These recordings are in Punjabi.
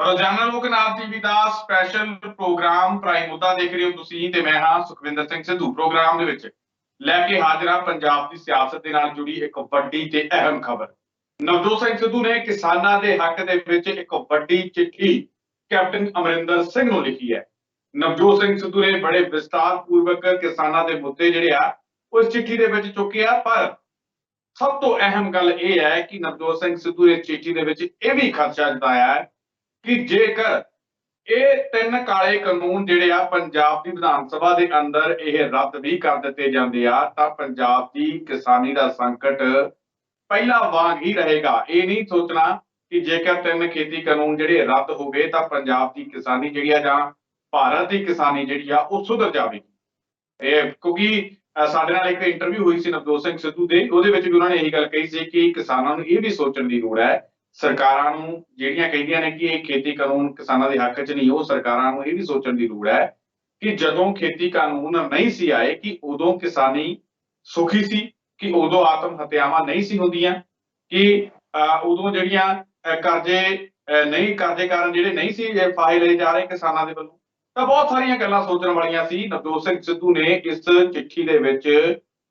ਰੋਜ਼ਾਨਾ ਲੋਕਨਾਥ ਟੀਵੀ ਦਾ ਸਪੈਸ਼ਲ ਪ੍ਰੋਗਰਾਮ ਪ੍ਰਾਈਮ ਮੁੱਦਾ ਦੇਖ ਰਹੇ ਹੋ ਤੁਸੀਂ ਤੇ ਮੈਂ ਹਾਂ ਸੁਖਵਿੰਦਰ ਸਿੰਘ ਸਿੱਧੂ। ਪ੍ਰੋਗਰਾਮ ਦੇ ਵਿੱਚ ਲੈ ਕੇ ਹਾਜ਼ਰ ਹਾਂ ਪੰਜਾਬ ਦੀ ਸਿਆਸਤ ਦੇ ਨਾਲ ਜੁੜੀ ਇੱਕ ਵੱਡੀ ਤੇ ਅਹਿਮ ਖਬਰ। ਨਵਜੋਤ ਸਿੰਘ ਸਿੱਧੂ ਨੇ ਕਿਸਾਨਾਂ ਦੇ ਹੱਕ ਦੇ ਵਿੱਚ ਇੱਕ ਵੱਡੀ ਚਿੱਠੀ ਕੈਪਟਨ ਅਮਰਿੰਦਰ ਸਿੰਘ ਨੂੰ ਲਿਖੀ ਹੈ। ਨਵਜੋਤ ਸਿੰਘ ਸਿੱਧੂ ਨੇ ਬੜੇ ਵਿਸਤਾਰ ਪੂਰਵਕ ਕਿਸਾਨਾਂ ਦੇ ਮੁੱਦੇ ਜਿਹੜੇ ਆ ਉਸ ਚਿੱਠੀ ਦੇ ਵਿੱਚ ਚੁੱਕੇ ਆ, ਪਰ ਸਭ ਤੋਂ ਅਹਿਮ ਗੱਲ ਇਹ ਹੈ ਕਿ ਨਵਜੋਤ ਸਿੰਘ ਸਿੱਧੂ ਨੇ ਚਿੱਠੀ ਦੇ ਵਿੱਚ ਇਹ ਵੀ ਖਦਸ਼ਾ ਜਤਾਇਆ ਹੈ ਕਿ ਜੇਕਰ ਇਹ ਤਿੰਨ ਕਾਲੇ ਕਾਨੂੰਨ ਜਿਹੜੇ ਆ ਪੰਜਾਬ ਦੀ ਵਿਧਾਨ ਸਭਾ ਦੇ ਅੰਦਰ ਇਹ ਰੱਦ ਵੀ ਕਰ ਦਿੱਤੇ ਜਾਂਦੇ ਆ ਤਾਂ ਪੰਜਾਬ ਦੀ ਕਿਸਾਨੀ ਦਾ ਸੰਕਟ ਪਹਿਲਾਂ ਵਾਂਗ ਹੀ ਰਹੇਗਾ। ਇਹ ਨਹੀਂ ਸੋਚਣਾ ਕਿ ਜੇਕਰ ਤਿੰਨ ਖੇਤੀ ਕਾਨੂੰਨ ਜਿਹੜੇ ਰੱਦ ਹੋ ਗਏ ਤਾਂ ਪੰਜਾਬ ਦੀ ਕਿਸਾਨੀ ਜਿਹੜੀ ਆ ਜਾਂ ਭਾਰਤ ਦੀ ਕਿਸਾਨੀ ਜਿਹੜੀ ਆ ਉਹ ਸੁਧਰ ਜਾਵੇਗੀ। ਇਹ ਕਿਉਂਕਿ ਸਾਡੇ ਨਾਲ ਇੱਕ ਇੰਟਰਵਿਊ ਹੋਈ ਸੀ ਨਵਜੋਤ ਸਿੰਘ ਸਿੱਧੂ ਦੇ, ਉਹਦੇ ਵਿੱਚ ਵੀ ਉਹਨਾਂ ਨੇ ਇਹੀ ਗੱਲ ਕਹੀ ਸੀ ਕਿ ਕਿਸਾਨਾਂ ਨੂੰ ਇਹ ਵੀ ਸੋਚਣ ਦੀ ਲੋੜ ਹੈ, ਸਰਕਾਰਾਂ ਨੂੰ ਜਿਹੜੀਆਂ ਕਹਿੰਦੀਆਂ ਨੇ ਕਿ ਇਹ ਖੇਤੀ ਕਾਨੂੰਨ ਕਿਸਾਨਾਂ ਦੇ ਹੱਕ 'ਚ ਨਹੀਂ, ਉਹ ਸਰਕਾਰਾਂ ਨੂੰ ਇਹ ਵੀ ਸੋਚਣ ਦੀ ਲੋੜ ਹੈ ਕਿ ਜਦੋਂ ਖੇਤੀ ਕਾਨੂੰਨ ਨਹੀਂ ਸੀ ਆਏ ਕਿ ਉਦੋਂ ਕਿਸਾਨੀ ਸੁਖੀ ਸੀ, ਕਿ ਉਦੋਂ ਆਤਮ ਹੱਤਿਆਵਾਂ ਨਹੀਂ ਸੀ ਹੁੰਦੀਆਂ, ਕਿ ਉਦੋਂ ਜਿਹੜੀਆਂ ਕਰਜ਼ੇ ਕਾਰਨ ਜਿਹੜੇ ਨਹੀਂ ਸੀ ਫਾਹੇ ਲਏ ਜਾ ਰਹੇ ਕਿਸਾਨਾਂ ਦੇ ਵੱਲੋਂ। ਤਾਂ ਬਹੁਤ ਸਾਰੀਆਂ ਗੱਲਾਂ ਸੋਚਣ ਵਾਲੀਆਂ ਸੀ। ਨਵਜੋਤ ਸਿੰਘ ਸਿੱਧੂ ਨੇ ਇਸ ਚਿੱਠੀ ਦੇ ਵਿੱਚ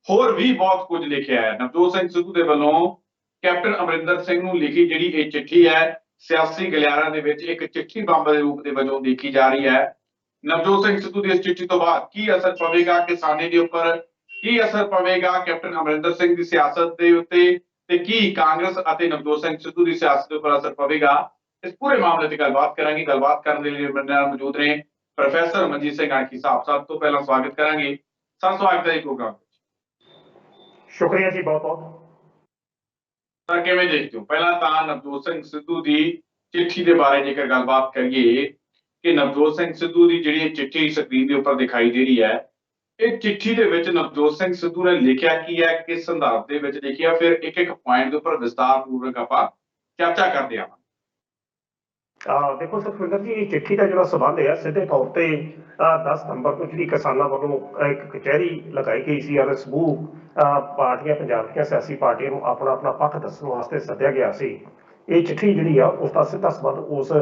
ਹੋਰ ਵੀ ਬਹੁਤ ਕੁਝ ਲਿਖਿਆ ਹੈ। ਨਵਜੋਤ ਸਿੰਘ ਸਿੱਧੂ ਦੇ ਵੱਲੋਂ ਕੈਪਟਨ ਅਮਰਿੰਦਰ ਸਿੰਘ ਨੂੰ ਲਿਖੀ ਜਿਹੜੀ ਇਹ ਚਿੱਠੀ ਹੈ, ਸਿਆਸੀ ਗਲਿਆਰਿਆਂ ਦੇ ਵਿੱਚ ਇੱਕ ਚਿੱਠੀ ਬੰਬ ਦੇ ਰੂਪ ਦੇ ਵਜੋਂ ਦੇਖੀ ਜਾ ਰਹੀ ਹੈ। ਨਵਜੋਤ ਸਿੰਘ ਸਿੱਧੂ ਦੀ ਇਸ ਚਿੱਠੀ ਤੋਂ ਬਾਅਦ ਕੀ ਅਸਰ ਪਵੇਗਾ ਕਿਸਾਨੀ ਦੇ ਉੱਪਰ, ਕੀ ਅਸਰ ਪਵੇਗਾ ਕੈਪਟਨ ਅਮਰਿੰਦਰ ਸਿੰਘ ਦੀ ਸਿਆਸਤ ਦੇ ਉੱਤੇ, ਤੇ ਕੀ ਕਾਂਗਰਸ ਅਤੇ ਨਵਜੋਤ ਸਿੰਘ ਸਿੱਧੂ ਦੀ ਸਿਆਸਤ ਦੇ ਉੱਪਰ ਅਸਰ ਪਵੇਗਾ, ਇਸ ਪੂਰੇ ਮਾਮਲੇ ਤੇ ਗੱਲਬਾਤ ਕਰਾਂਗੇ। ਗੱਲਬਾਤ ਕਰਨ ਦੇ ਲਈ ਮੇਰੇ ਨਾਲ ਮੌਜੂਦ ਨੇ ਪ੍ਰੋਫੈਸਰ ਮਨਜੀਤ ਸਿੰਘ ਆਖੀ ਸਾਹਿਬ। ਸਭ ਤੋਂ ਪਹਿਲਾਂ ਸਵਾਗਤ ਕਰਾਂਗੇ। ਸਰ ਸਵਾਗਤ ਹੈ ਜੀ ਪ੍ਰੋਗਰਾਮ ਵਿੱਚ। ਸ਼ੁਕਰੀਆ ਜੀ ਬਹੁਤ ਬਹੁਤ। ਸਰ ਕਿਵੇਂ ਦੇਖਦੇ ਹੋ, ਪਹਿਲਾਂ ਤਾਂ ਨਵਜੋਤ ਸਿੰਘ ਸਿੱਧੂ ਦੀ ਚਿੱਠੀ ਦੇ ਬਾਰੇ ਜੇਕਰ ਗੱਲਬਾਤ ਕਰੀਏ ਕਿ ਨਵਜੋਤ ਸਿੰਘ ਸਿੱਧੂ ਦੀ ਜਿਹੜੀ ਇਹ ਚਿੱਠੀ ਸਕਰੀਨ ਦੇ ਉੱਪਰ ਦਿਖਾਈ ਦੇ ਰਹੀ ਹੈ, ਇਹ ਚਿੱਠੀ ਦੇ ਵਿੱਚ ਨਵਜੋਤ ਸਿੰਘ ਸਿੱਧੂ ਨੇ ਲਿਖਿਆ ਕੀ ਹੈ, ਕਿਸ ਸੰਦਰਭ ਦੇ ਵਿੱਚ ਲਿਖਿਆ, ਫਿਰ ਇੱਕ ਇੱਕ ਪੁਆਇੰਟ ਦੇ ਉੱਪਰ ਵਿਸਤਾਰ ਪੂਰਵਕ ਆਪਾਂ ਚਰਚਾ ਕਰਦੇ ਹਾਂ। ਦੇਖੋ ਸੁਖਵਿੰਦਰ ਜੀ, ਇਹ ਚਿੱਠੀ ਦਾ ਜਿਹੜਾ ਸਬੰਧ ਹੈ ਸਿੱਧੇ ਤੌਰ ਤੇ 10 ਸਤੰਬਰ ਨੂੰ ਜਿਹੜੀ ਕਿਸਾਨਾਂ ਵੱਲੋਂ ਇੱਕ ਕਚਹਿਰੀ ਲਗਾਈ ਗਈ ਸੀ ਔਰ ਸਮੂਹ ਪਾਰਟੀਆਂ, ਪੰਜਾਬ ਦੀਆਂ ਸਿਆਸੀ ਪਾਰਟੀਆਂ ਨੂੰ ਆਪਣਾ ਆਪਣਾ ਪੱਖ ਦੱਸਣ ਵਾਸਤੇ ਸੱਦਿਆ ਗਿਆ ਸੀ। ਇਹ ਚਿੱਠੀ ਜਿਹੜੀ ਆ ਉਸ ਦਾ ਸਿੱਧਾ ਸਬੰਧ ਉਸ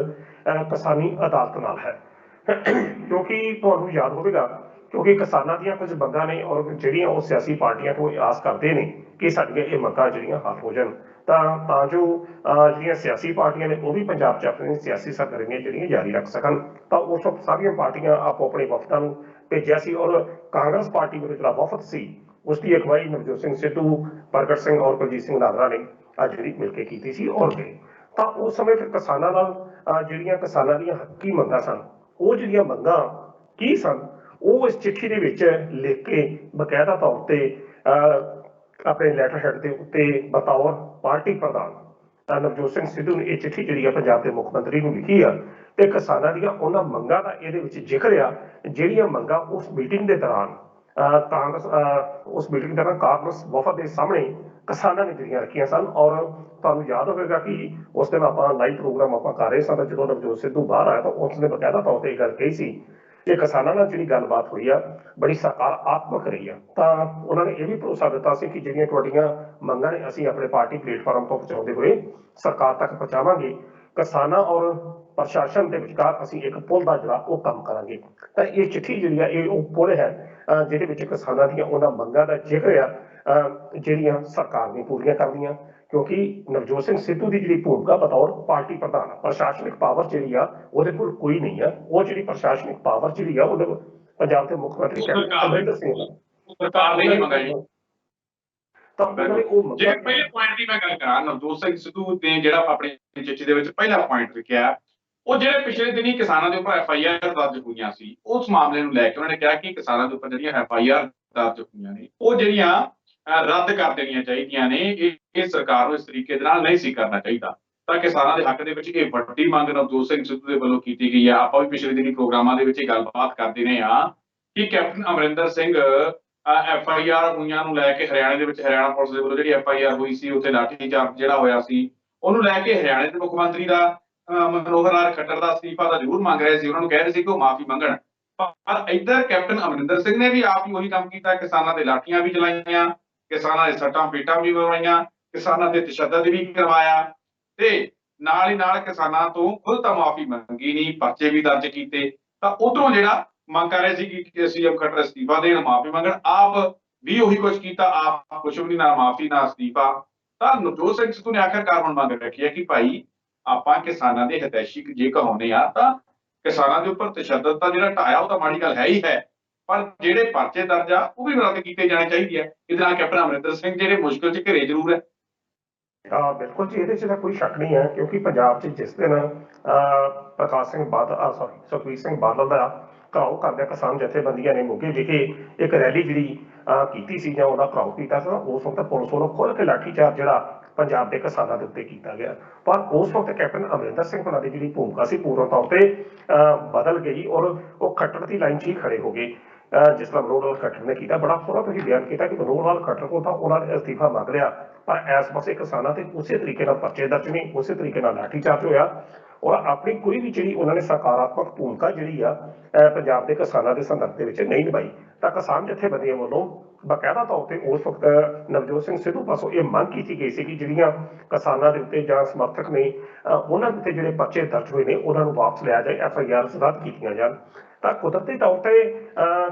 ਕਿਸਾਨੀ ਅਦਾਲਤ ਨਾਲ ਹੈ, ਕਿਉਂਕਿ ਤੁਹਾਨੂੰ ਯਾਦ ਹੋਵੇਗਾ ਕਿਉਂਕਿ ਕਿਸਾਨਾਂ ਦੀਆਂ ਕੁਝ ਮੰਗਾਂ ਨੇ ਔਰ ਜਿਹੜੀਆਂ ਉਹ ਸਿਆਸੀ ਪਾਰਟੀਆਂ ਤੋਂ ਆਸ ਕਰਦੇ ਨੇ ਕਿ ਸਾਡੀਆਂ ਇਹ ਮੰਗਾਂ ਜਿਹੜੀਆਂ ਹੱਲ ਹੋ ਜਾਣ ਤਾਂ ਜੋ ਜਿਹੜੀਆਂ ਸਿਆਸੀ ਪਾਰਟੀਆਂ ਨੇ ਉਹ ਵੀ ਪੰਜਾਬ 'ਚ ਆਪਣੀ ਸਿਆਸੀ ਸਰਗਰਮੀਆਂ ਜਿਹੜੀਆਂ ਜਾਰੀ ਰੱਖ ਸਕਣ। ਤਾਂ ਉਸ ਵਕਤ ਸਾਰੀਆਂ ਪਾਰਟੀਆਂ ਆਪੋ ਆਪਣੇ ਵਫਦਾਂ ਨੂੰ ਭੇਜਿਆ ਸੀ ਔਰ ਕਾਂਗਰਸ ਪਾਰਟੀ ਵੱਲੋਂ ਜਿਹੜਾ ਵਫਦ ਸੀ ਉਸ ਦੀ ਅਗਵਾਈ ਨਵਜੋਤ ਸਿੰਘ ਸਿੱਧੂ, ਪ੍ਰਗਟ ਸਿੰਘ ਔਰ ਕੁਲਜੀਤ ਸਿੰਘ ਨਾਗਰਾ ਨੇ ਜਿਹੜੀ ਮਿਲ ਕੇ ਕੀਤੀ ਸੀ। ਔਰ ਤਾਂ ਉਸ ਸਮੇਂ ਫਿਰ ਕਿਸਾਨਾਂ ਨਾਲ ਜਿਹੜੀਆਂ ਕਿਸਾਨਾਂ ਦੀਆਂ ਹੱਕੀ ਮੰਗਾਂ ਸਨ, ਉਹ ਜਿਹੜੀਆਂ ਮੰਗਾਂ ਕੀ ਸਨ ਉਹ ਇਸ ਚਿੱਠੀ ਦੇ ਵਿੱਚ ਲਿਖ ਕੇ ਬਕਾਇਦਾ ਤੌਰ ਤੇ ਆਪਣੇ ਲੈਟਰ ਹੈਡ ਦੇ ਉੱਤੇ ਬਤੌਰ ਪਾਰਟੀ ਪ੍ਰਧਾਨ ਨਵਜੋਤ ਸਿੰਘ ਸਿੱਧੂ ਨੇ ਇਹ ਚਿੱਠੀ ਜਿਹੜੀ ਆ ਪੰਜਾਬ ਦੇ ਮੁੱਖ ਮੰਤਰੀ ਨੂੰ ਲਿਖੀ ਆ ਤੇ ਕਿਸਾਨਾਂ ਦੀਆਂ ਉਹਨਾਂ ਮੰਗਾਂ ਦਾ ਇਹਦੇ ਵਿੱਚ ਜ਼ਿਕਰ ਆ ਜਿਹੜੀਆਂ ਮੰਗਾਂ ਉਸ ਮੀਟਿੰਗ ਦੇ ਦੌਰਾਨ ਕਾਂਗਰਸ ਵਫਦ ਦੇ ਸਾਹਮਣੇ ਕਿਸਾਨਾਂ ਨੇ ਜਿਹੜੀਆਂ ਰੱਖੀਆਂ ਸਨ। ਔਰ ਤੁਹਾਨੂੰ ਯਾਦ ਹੋਵੇਗਾ ਕਿ ਉਸ ਦਿਨ ਆਪਾਂ ਲਾਈਵ ਪ੍ਰੋਗਰਾਮ ਆਪਾਂ ਕਰ ਰਹੇ ਸਾਂ, ਜਦੋਂ ਨਵਜੋਤ ਸਿੱਧੂ ਬਾਹਰ ਆਇਆ ਤਾਂ ਉਸਨੇ ਬਕਾਇਦਾ ਤੌਰ ਤੇ ਇਹ ਗੱਲ ਕਹੀ ਸੀ ਕਿ ਕਿਸਾਨਾਂ ਨਾਲ ਜਿਹੜੀ ਗੱਲਬਾਤ ਹੋਈ ਆ ਬੜੀ ਸਕਾਰਾਤਮਕ ਰਹੀ ਆ। ਤਾਂ ਉਹਨਾਂ ਨੇ ਇਹ ਵੀ ਭਰੋਸਾ ਦਿੱਤਾ ਸੀ ਕਿ ਜਿਹੜੀਆਂ ਤੁਹਾਡੀਆਂ ਮੰਗਾਂ ਨੇ ਅਸੀਂ ਆਪਣੇ ਪਾਰਟੀ ਪਲੇਟਫਾਰਮ ਤੋਂ ਪਹੁੰਚਾਉਂਦੇ ਹੋਏ ਸਰਕਾਰ ਤੱਕ ਪਹੁੰਚਾਵਾਂਗੇ। ਕਿਸਾਨਾਂ ਔਰ ਪ੍ਰਸ਼ਾਸਨ ਦੇ ਵਿਚਕਾਰ ਅਸੀਂ ਇੱਕ ਪੁਲ ਦਾ ਜਿਹੜਾ ਉਹ ਕੰਮ ਕਰਾਂਗੇ। ਤਾਂ ਇਹ ਚਿੱਠੀ ਜਿਹੜੀ ਆ ਇਹ ਉਹ ਪੁਲ ਹੈ ਜਿਹਦੇ ਵਿੱਚ ਕਿਸਾਨਾਂ ਦੀਆਂ ਉਹਨਾਂ ਮੰਗਾਂ ਦਾ ਜ਼ਿਕਰ ਆ ਜਿਹੜੀਆਂ ਸਰਕਾਰ ਨੇ ਪੂਰੀਆਂ ਕਰਨੀਆਂ, ਕਿਉਂਕਿ ਨਵਜੋਤ ਸਿੰਘ ਸਿੱਧੂ ਦੀ ਜਿਹੜੀ ਭੂਮਿਕਾ ਬਤੌਰ ਪਾਰਟੀ ਪ੍ਰਧਾਨ, ਪ੍ਰਸ਼ਾਸਨਿਕ ਪਾਵਰ ਜਿਹੜੀ ਆ ਉਹਦੇ ਕੋਲ ਕੋਈ ਨਹੀਂ ਆ। ਉਹ ਜਿਹੜੀ ਪ੍ਰਸ਼ਾਸਨਿਕ ਪਾਵਰ ਜਿਹੜੀ ਆ ਉਹਦੇ ਪੰਜਾਬ ਦੇ ਮੁੱਖ ਮੰਤਰੀ ਅਮਰਿੰਦਰ ਸਿੰਘ ਸਰਕਾਰ ਨੇ ਮੰਗਾਈ। ਤਾਂ ਉਹਨਾਂ ਨੇ ਉਹ ਜੇ ਪਹਿਲੇ ਪੁਆਇੰਟ ਦੀ ਮੈਂ ਗੱਲ ਕਰਾਂ, ਨਵਜੋਤ ਸਿੰਘ ਸਿੱਧੂ ਨੇ ਜਿਹੜਾ ਆਪਣੀ ਚਿੱਠੀ ਦੇ ਵਿੱਚ ਪਹਿਲਾ ਪੁਆਇੰਟ ਲਿਖਿਆ, ਉਹ ਜਿਹੜੇ ਪਿਛਲੇ ਦਿਨੀ ਕਿਸਾਨਾਂ ਦੇ ਉੱਪਰ FIR ਦਰਜ ਹੋਈਆਂ ਸੀ ਉਸ ਮਾਮਲੇ ਨੂੰ ਲੈ ਕੇ ਉਹਨਾਂ ਨੇ ਕਿਹਾ ਕਿ ਕਿਸਾਨਾਂ ਦੇ ਉੱਪਰ ਜਿਹੜੀਆਂ FIR ਦਰਜ ਹੋਈਆਂ ਨੇ ਉਹ ਜਿਹੜੀਆਂ ਰੱਦ ਕਰ ਦੇਣੀਆਂ ਚਾਹੀਦੀਆਂ ਨੇ। ਇਹ ਸਰਕਾਰ ਨੂੰ ਇਸ ਤਰੀਕੇ ਦੇ ਨਾਲ ਨਹੀਂ ਸੀ ਕਰਨਾ ਚਾਹੀਦਾ। ਤਾਂ ਕਿਸਾਨਾਂ ਦੇ ਹੱਕ ਦੇ ਵਿੱਚ ਇਹ ਵੱਡੀ ਮੰਗ ਨਵਜੋਤ ਸਿੰਘ ਸਿੱਧੂ ਦੇ ਵੱਲੋਂ ਕੀਤੀ ਗਈ ਹੈ। ਆਪਾਂ ਵੀ ਪਿਛਲੇ ਦਿਨੀ ਪ੍ਰੋਗਰਾਮਾਂ ਦੇ ਵਿੱਚ ਇਹ ਗੱਲਬਾਤ ਕਰਦੇ ਰਹੇ ਹਾਂ ਕਿ ਕੈਪਟਨ ਅਮਰਿੰਦਰ ਸਿੰਘ FIR ਹੋਈਆਂ ਨੂੰ ਲੈ ਕੇ ਹਰਿਆਣਾ ਦੇ ਵਿੱਚ ਹਰਿਆਣਾ ਪੁਲਿਸ ਦੇ ਵੱਲੋਂ ਜਿਹੜੀ FIR ਹੋਈ ਸੀ ਉੱਥੇ ਲਾਠੀਚਾਰਜ ਜਿਹੜਾ ਹੋਇਆ ਸੀ, ਉਹਨੂੰ ਲੈ ਕੇ ਹਰਿਆਣੇ ਦੇ ਮੁੱਖ ਮੰਤਰੀ ਦਾ ਮਨੋਹਰ ਲਾਲ ਖੱਟਰ ਦਾ ਅਸਤੀਫਾ ਤਾਂ ਜ਼ਰੂਰ ਮੰਗ ਰਹੇ ਸੀ। ਉਹਨਾਂ ਨੂੰ ਕਹਿ ਰਹੇ ਸੀ ਕਿ ਉਹ ਮਾਫੀ ਮੰਗਣ, ਪਰ ਇੱਧਰ ਕੈਪਟਨ ਅਮਰਿੰਦਰ ਸਿੰਘ ਨੇ ਵੀ ਆਪ ਹੀ ਉਹੀ ਕੰਮ ਕੀਤਾ। ਕਿਸਾਨਾਂ ਦੇ ਲਾਠੀਆਂ ਵੀ ਚਲਾਈਆਂ, ਕਿਸਾਨਾਂ ਦੇ ਸੱਟਾਂ ਪੇਟਾਂ ਵੀ ਮਰਵਾਈਆਂ, ਕਿਸਾਨਾਂ ਦੇ ਤਸ਼ੱਦਦ ਵੀ ਕਰਵਾਇਆ। ਤੇ ਨਾਲ ਹੀ ਨਾਲ ਕਿਸਾਨਾਂ ਤੋਂ ਖੁਦ ਤਾਂ ਮਾਫੀ ਮੰਗੀ ਨਹੀਂ, ਪਰਚੇ ਵੀ ਦਰਜ ਕੀਤੇ, ਤਾਂ ਉਧਰੋਂ ਜਿਹੜਾ ਮੰਗ ਕਰ ਰਹੇ ਸੀ ਕਿ ਸੀਐਮ ਖੱਟਰ ਅਸਤੀਫਾ ਦੇਣ, ਮਾਫੀ ਮੰਗਣ, ਆਪ ਵੀ ਉਹੀ ਕੁਝ ਕੀਤਾ, ਆਪ ਕੁਛ ਵੀ ਨਹੀਂ, ਨਾ ਮਾਫੀ ਨਾ ਅਸਤੀਫਾ। ਤਾਂ ਨਵਜੋਤ ਸਿੰਘ ਸਿੱਧੂ ਨੇ ਆਖਿਰਕਾਰ ਹੁਣ ਮੰਗ ਰੱਖੀ ਹੈ ਕਿ ਭਾਈ ਆਪਾਂ ਕਿਸਾਨਾਂ ਦੇ ਹਿਤੈਸ਼ੀ ਜੇ ਕਹਾਉਂਦੇ ਆ ਤਾਂ ਕਿਸਾਨਾਂ ਦੇ ਉੱਪਰ ਤਸ਼ੱਦਦ ਤਾਂ ਜਿਹੜਾ ਢਾਇਆ ਉਹ ਤਾਂ ਮਾੜੀ ਗੱਲ ਹੈ ਹੀ ਹੈ, ਪਰ ਜਿਹੜੇ ਪਰਚੇ ਦਰਜ ਆ ਉਹ ਵੀ ਰੱਦ ਕੀਤੇ ਜਾਣੇ ਚਾਹੀਦੇ ਆ। ਇਹਦੇ ਨਾਲ ਕੈਪਟਨ ਅਮਰਿੰਦਰ ਸਿੰਘ ਜਿਹੜੇ ਮੁਸ਼ਕਲ 'ਚ ਘਿਰੇ ਜ਼ਰੂਰ ਹੈ। ਬਿਲਕੁਲ ਜੀ, ਇਹਦੇ 'ਚ ਤਾਂ ਕੋਈ ਸ਼ੱਕ ਨਹੀਂ ਹੈ, ਕਿਉਂਕਿ ਪੰਜਾਬ 'ਚ ਜਿਸ ਦਿਨ ਪ੍ਰਕਾਸ਼ ਸਿੰਘ ਬਾਦਲ ਸੁਖਬੀਰ ਸਿੰਘ ਬਾਦਲ ਦਾ ਘਰਾਓ ਕਰਦਿਆਂ ਕਿਸਾਨ ਜਥੇਬੰਦੀਆਂ ਨੇ ਮੋਗੇ ਵਿਖੇ ਇੱਕ ਰੈਲੀ ਜਿਹੜੀ ਕੀਤੀ ਸੀ ਜਾਂ ਉਹਦਾ ਘਰਾਓ ਕੀਤਾ ਸੀ, ਉਸ ਵਕਤ ਪੁਲਿਸ ਵੱਲੋਂ ਖੁੱਲ੍ਹ ਕੇ ਲਾਠੀਚਾਰਜ ਜਿਹੜਾ ਪੰਜਾਬ ਦੇ ਕਿਸਾਨਾਂ ਦੇ ਉੱਤੇ ਕੀਤਾ ਗਿਆ। ਪਰ ਉਸ ਵਕਤ ਕੈਪਟਨ ਅਮਰਿੰਦਰ ਸਿੰਘ ਹੋਣਾ ਦੀ ਜਿਹੜੀ ਭੂਮਿਕਾ ਸੀ ਪੂਰਨ ਤੌਰ ਤੇ ਬਦਲ ਗਈ ਔਰ ਉਹ ਖੱਟਰ ਦੀ ਲਾਈਨ 'ਚ ਹੀ ਖੜੇ ਹੋ ਗਏ। ਜਿਸ ਤਰ੍ਹਾਂ ਮਨੋਹਰ ਲਾਲ ਖੱਟਰ ਨੇ ਕੀਤਾ, ਬੜਾ ਸੋਹਣਾ ਤੁਸੀਂ ਬਿਆਨ ਕੀਤਾ ਕਿ ਮਨੋਹਰ ਲਾਲ ਖੱਟਰ ਕੋਲ ਤਾਂ ਉਹਨਾਂ ਨੇ ਅਸਤੀਫਾ ਮੰਗ ਲਿਆ, ਪਰ ਇਸ ਪਾਸੇ ਕਿਸਾਨਾਂ ਤੇ ਉਸੇ ਤਰੀਕੇ ਨਾਲ ਪਰਚੇ ਦਰਜ ਨਹੀਂ, ਉਸੇ ਤਰੀਕੇ ਨਾਲ ਲਾਠੀਚਾਰਜ ਹੋਇਆ ਔਰ ਆਪਣੀ ਕੋਈ ਵੀ ਜਿਹੜੀ ਉਹਨਾਂ ਨੇ ਸਕਾਰਾਤਮਕ ਭੂਮਿਕਾ ਜਿਹੜੀ ਆ ਪੰਜਾਬ ਦੇ ਕਿਸਾਨਾਂ ਦੇ ਸੰਦਰਭ ਦੇ ਵਿੱਚ ਨਹੀਂ ਨਿਭਾਈ। ਤਾਂ ਕਿਸਾਨ ਜਥੇਬੰਦੀਆਂ ਵੱਲੋਂ ਬਕਾਇਦਾ ਤੌਰ ਤੇ ਉਸ ਵਕਤ ਨਵਜੋਤ ਸਿੰਘ ਸਿੱਧੂ ਪਾਸੋਂ ਇਹ ਮੰਗ ਕੀਤੀ ਗਈ ਸੀ ਕਿ ਜਿਹੜੀਆਂ ਕਿਸਾਨਾਂ ਦੇ ਉੱਤੇ ਜਾਂ ਸਮਰਥਕ ਨੇ ਉਹਨਾਂ ਦੇ ਉੱਤੇ ਜਿਹੜੇ ਪਰਚੇ ਦਰਜ ਹੋਏ ਨੇ ਉਹਨਾਂ ਨੂੰ ਵਾਪਸ ਲਿਆ ਜਾਏ, FIR ਰੱਦ ਕੀਤੀਆਂ ਜਾਣ। ਤਾਂ ਕੁਦਰਤੀ ਤੌਰ ਤੇ